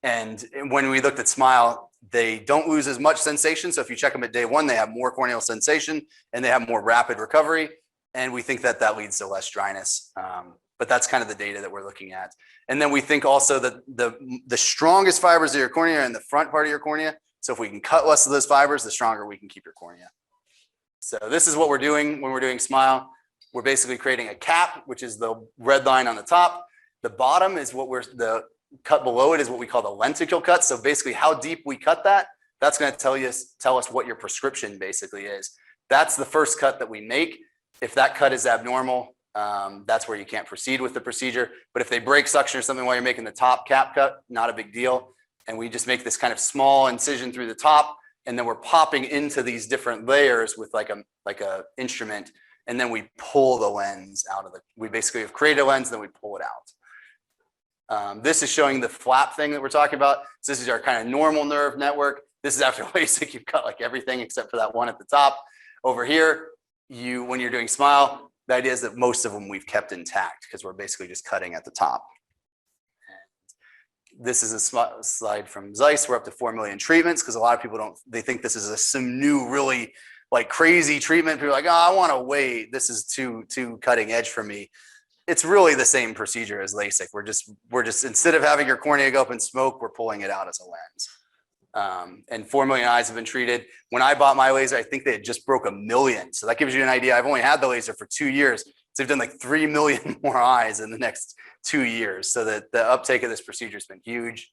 And when we looked at SMILE, they don't lose as much sensation. So if you check them at day 1, they have more corneal sensation and they have more rapid recovery. And we think that that leads to less dryness. But that's kind of the data that we're looking at. And then we think also that the strongest fibers of your cornea are in the front part of your cornea. So if we can cut less of those fibers, the stronger we can keep your cornea. So this is what we're doing when we're doing SMILE. We're basically creating a cap, which is the red line on the top. The bottom is what the cut below it is what we call the lenticule cut. So basically how deep we cut that, that's going to tell us what your prescription basically is. That's the first cut that we make. If that cut is abnormal, that's where you can't proceed with the procedure. But if they break suction or something while you're making the top cap cut, not a big deal. And we just make this kind of small incision through the top, and then we're popping into these different layers with like a instrument, and then we pull the lens out of we basically have created a lens, then we pull it out. This is showing the flap thing that we're talking about. So this is our kind of normal nerve network. This is after LASIK, you've cut like everything except for that one at the top. Over here, when you're doing SMILE, the idea is that most of them we've kept intact because we're basically just cutting at the top. This is a slide from Zeiss. We're up to 4 million treatments because a lot of people they think this is some new, really like crazy treatment. People are like, oh, I want to wait. This is too cutting edge for me. It's really the same procedure as LASIK. We're just instead of having your cornea go up in smoke, we're pulling it out as a lens. And 4 million eyes have been treated. When I bought my laser, I think they had just broke 1 million. So that gives you an idea. I've only had the laser for 2 years. So they've done like 3 million more eyes in the next 2 years. So that the uptake of this procedure has been huge.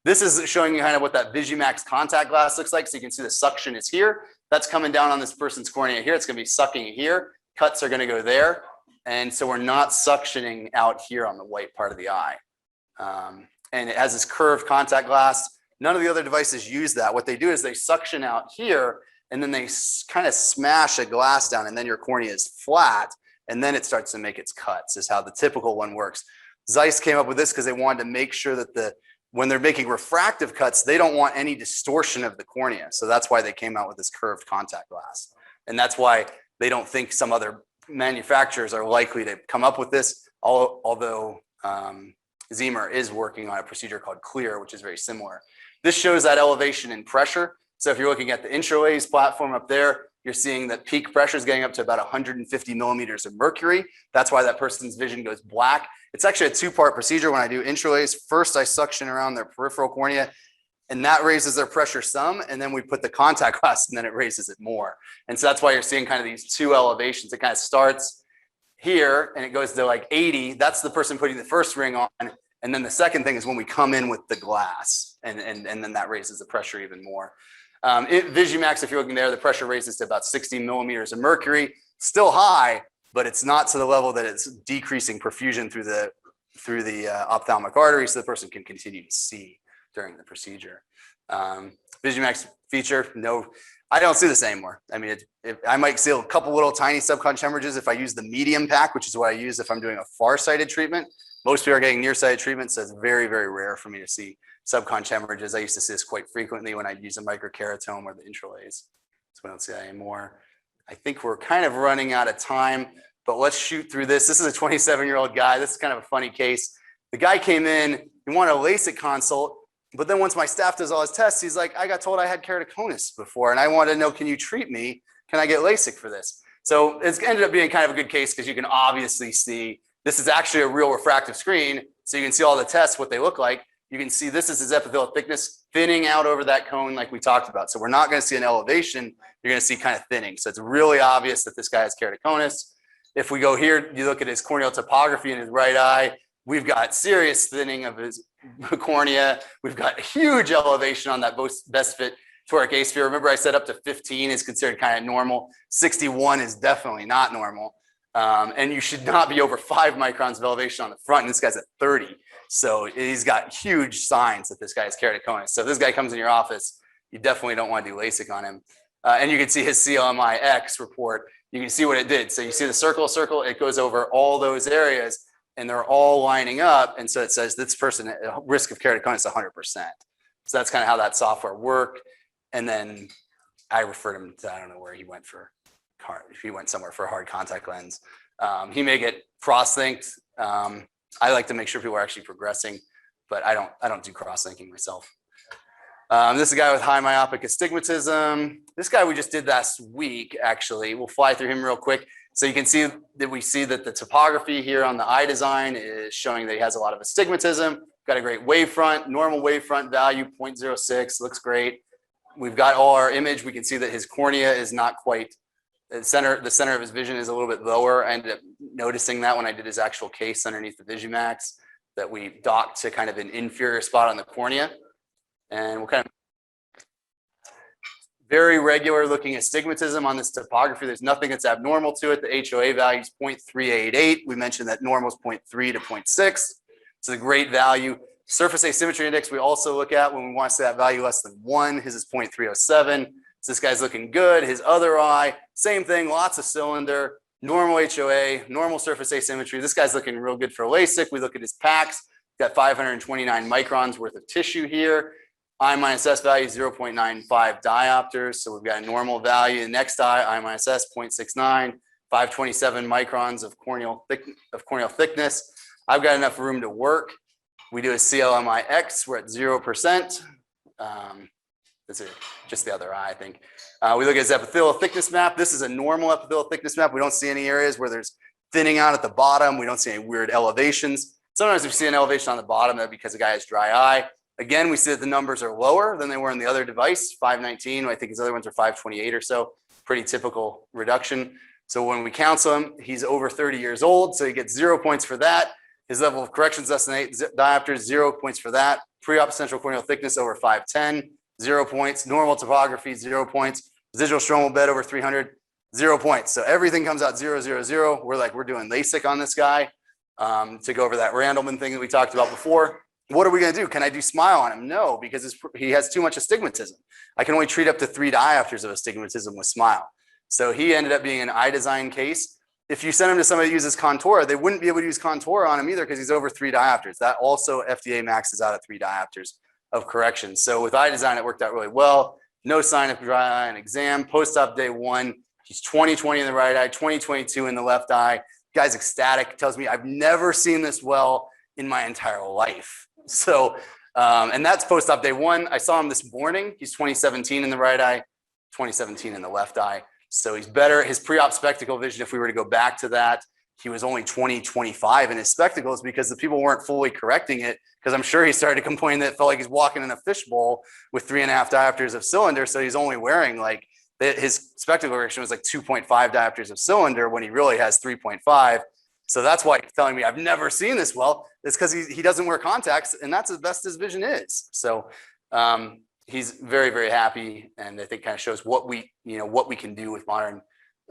This is showing you kind of what that VISUMAX contact glass looks like. So you can see the suction is here. That's coming down on this person's cornea here. It's going to be sucking here. Cuts are going to go there. And so we're not suctioning out here on the white part of the eye. And it has this curved contact glass. None of the other devices use that. What they do is they suction out here, and then they kind of smash a glass down, and then your cornea is flat, and then it starts to make its cuts, is how the typical one works. Zeiss came up with this because they wanted to make sure that when they're making refractive cuts, they don't want any distortion of the cornea. So that's why they came out with this curved contact glass. And that's why they don't think some other manufacturers are likely to come up with this, although Zimmer is working on a procedure called Clear, which is very similar. This shows that elevation in pressure. So if you're looking at the intralaser platform up there, you're seeing that peak pressure is getting up to about 150 millimeters of mercury. That's why that person's vision goes black. It's actually a 2-part procedure when I do intralaser. First, I suction around their peripheral cornea, and that raises their pressure some, and then we put the contact glass and then it raises it more. And so that's why you're seeing kind of these two elevations. It kind of starts here and it goes to like 80. That's the person putting the first ring on. And then the second thing is when we come in with the glass, and then that raises the pressure even more. VISUMAX, if you're looking there, the pressure raises to about 60 millimeters of mercury. Still high, but it's not to the level that it's decreasing perfusion through the ophthalmic artery, so the person can continue to see during the procedure. VISUMAX feature, no, I don't see this anymore. I mean, I might see a couple little tiny subconch hemorrhages if I use the medium pack, which is what I use if I'm doing a far-sighted treatment. Most people are getting nearsighted treatment, so it's very, very rare for me to see subconch hemorrhages. I used to see this quite frequently when I'd use a microkeratome or the intralays. So we don't see that anymore. I think we're kind of running out of time, but let's shoot through this. This is a 27-year-old guy. This is kind of a funny case. The guy came in, he wanted a LASIK consult, but then once my staff does all his tests, he's like, I got told I had keratoconus before, and I wanted to know, can you treat me? Can I get LASIK for this? So it's ended up being kind of a good case because you can obviously see this is actually a real refractive screen. So you can see all the tests, what they look like. You can see this is his epithelial thickness thinning out over that cone like we talked about. So we're not going to see an elevation. You're going to see kind of thinning. So it's really obvious that this guy has keratoconus. If we go here, you look at his corneal topography in his right eye, we've got serious thinning of his cornea. We've got huge elevation on that best fit toric A sphere. Remember I said up to 15 is considered kind of normal. 61 is definitely not normal. And you should not be over 5 microns of elevation on the front. And this guy's at 30. So he's got huge signs that this guy has keratoconus. So if this guy comes in your office, you definitely don't want to do LASIK on him. And you can see his CLMI-X report. You can see what it did. So you see the circle, it goes over all those areas and they're all lining up. And so it says this person, risk of keratoconus 100%. So that's kind of how that software worked. And then I referred him to, I don't know where he went for. If he went somewhere for a hard contact lens. He may get cross-linked. I like to make sure people are actually progressing, but I don't do cross-linking myself. This is a guy with high myopic astigmatism. This guy we just did last week, actually. We'll fly through him real quick. So you can see that we see that the topography here on the IDESIGN is showing that he has a lot of astigmatism. Got a great wavefront, normal wavefront value, 0.06, looks great. We've got all our image. We can see that his cornea is not quite the center of his vision is a little bit lower. I ended up noticing that when I did his actual case underneath the VISUMAX, that we docked to kind of an inferior spot on the cornea. And we're kind of very regular looking astigmatism on this topography. There's nothing that's abnormal to it. The HOA value is 0.388. We mentioned that normal is 0.3 to 0.6. It's a great value. Surface asymmetry index we also look at when we want to see that value less than 1. His is 0.307. So this guy's looking good. His other eye, same thing, lots of cylinder, normal HOA, normal surface asymmetry. This guy's looking real good for LASIK. We look at his packs, got 529 microns worth of tissue here. I minus S value 0.95 diopters. So we've got a normal value. The next eye, I minus S 0.69, 527 microns of corneal thickness. I've got enough room to work. We do a CLMI-X, we're at 0%. This is just the other eye, I think. We look at his epithelial thickness map. This is a normal epithelial thickness map. We don't see any areas where there's thinning out at the bottom. We don't see any weird elevations. Sometimes we see an elevation on the bottom because the guy has dry eye. Again, we see that the numbers are lower than they were in the other device, 519. I think his other ones are 528 or so. Pretty typical reduction. So when we counsel him, he's over 30 years old, so he gets 0 points for that. His level of correction is less than 8 diopters, 0 points for that. Pre-op central corneal thickness over 510. 0 points, normal topography, 0 points, residual stromal bed over 300, 0 points. So everything comes out 0, 0, 0. We're doing LASIK on this guy to go over that RANDLEMAN thing that we talked about before. What are we going to do? Can I do SMILE on him? No, because he has too much astigmatism. I can only treat up to 3 diopters of astigmatism with SMILE. So he ended up being an IDESIGN case. If you send him to somebody that uses CONTOURA, they wouldn't be able to use CONTOURA on him either because he's over 3 diopters. That also FDA maxes out at 3 diopters of correction. So with IDESIGN, it worked out really well. No sign of dry eye and exam. Post-op day 1, he's 20/20 in the right eye, 20/22 in the left eye. Guy's ecstatic, tells me I've never seen this well in my entire life. So, and that's post-op day 1. I saw him this morning. He's 20/17 in the right eye, 20/17 in the left eye. So he's better. His pre-op spectacle vision, if we were to go back to that, he was only 20, 25 in his spectacles because the people weren't fully correcting it. Because I'm sure he started to complain that it felt like he's walking in a fishbowl with 3.5 diopters of cylinder. So he's only wearing like his spectacle correction was like 2.5 diopters of cylinder when he really has 3.5. So that's why he's telling me I've never seen this well. It's because he doesn't wear contacts, and that's as best his vision is. So he's very, very happy, and I think kind of shows what we can do with modern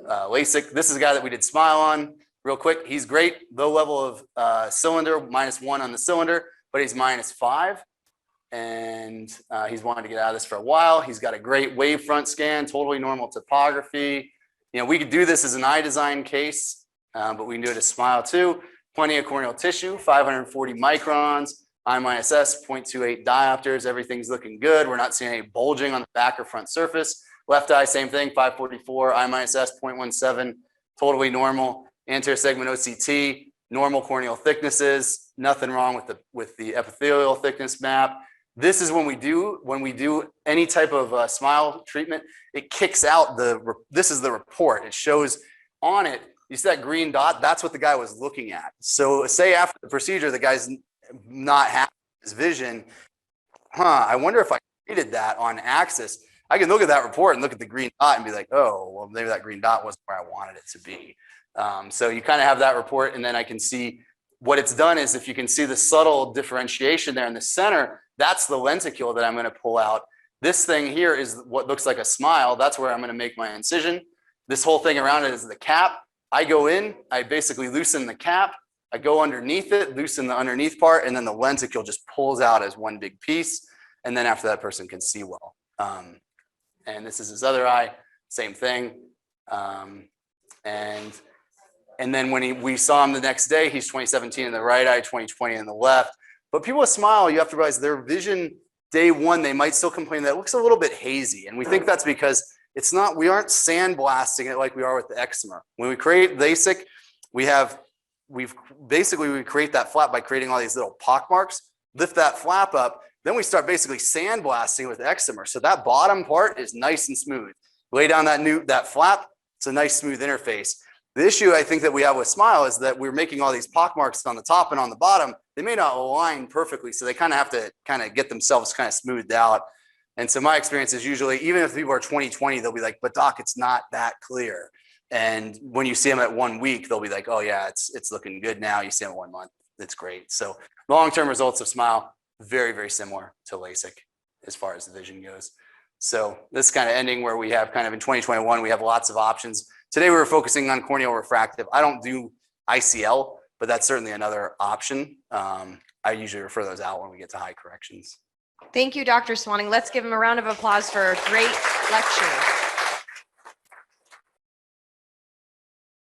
LASIK. This is a guy that we did SMILE on real quick. He's great, low level of cylinder, -1 on the cylinder, but he's -5, and he's wanted to get out of this for a while. He's got a great wavefront scan, totally normal topography. We could do this as an IDESIGN case. But we can do it as SMILE too. Plenty of corneal tissue, 540 microns, I-S, 0.28 diopters. Everything's looking good. We're not seeing any bulging on the back or front surface. Left eye, same thing, 544, I-S, 0.17, totally normal. Anterior segment OCT, normal corneal thicknesses. Nothing wrong with the epithelial thickness map. This is when we do any type of SMILE treatment, it kicks out this is the report. It shows on it. You see that green dot? That's what the guy was looking at. So say after the procedure, the guy's not happy with his vision. I wonder if I treated that on axis. I can look at that report and look at the green dot and be like, oh, well, maybe that green dot wasn't where I wanted it to be. So you kind of have that report, and then I can see what it's done is if you can see the subtle differentiation there in the center, that's the lenticule that I'm going to pull out. This thing here is what looks like a SMILE. That's where I'm going to make my incision. This whole thing around it is the cap. I go in, I basically loosen the cap, I go underneath it, loosen the underneath part, and then the lenticule just pulls out as one big piece. And then after that person can see well. And this is his other eye, same thing. And then when we saw him the next day, he's 20/17 in the right eye, 20/20 in the left. But people with SMILE, you have to realize their vision day one, they might still complain that it looks a little bit hazy. And we think that's because we aren't sandblasting it like we are with the eczema. When we create LASIK, we create that flap by creating all these little pock marks, lift that flap up, then we start basically sandblasting with eczema. So that bottom part is nice and smooth. Lay down that flap, it's a nice smooth interface. The issue I think that we have with SMILE is that we're making all these pock marks on the top and on the bottom. They may not align perfectly, so they kind of have to kind of get themselves kind of smoothed out. And so my experience is usually, even if people are 20/20, they'll be like, but doc, it's not that clear. And when you see them at 1 week, they'll be like, oh yeah, it's looking good now. You see them at 1 month, it's great. So long-term results of SMILE, very, very similar to LASIK as far as the vision goes. So this is kind of ending where we have kind of in 2021, we have lots of options. Today we were focusing on corneal refractive. I don't do ICL, but that's certainly another option. I usually refer those out when we get to high corrections. Thank you, Dr. Swanning. Let's give him a round of applause for a great lecture.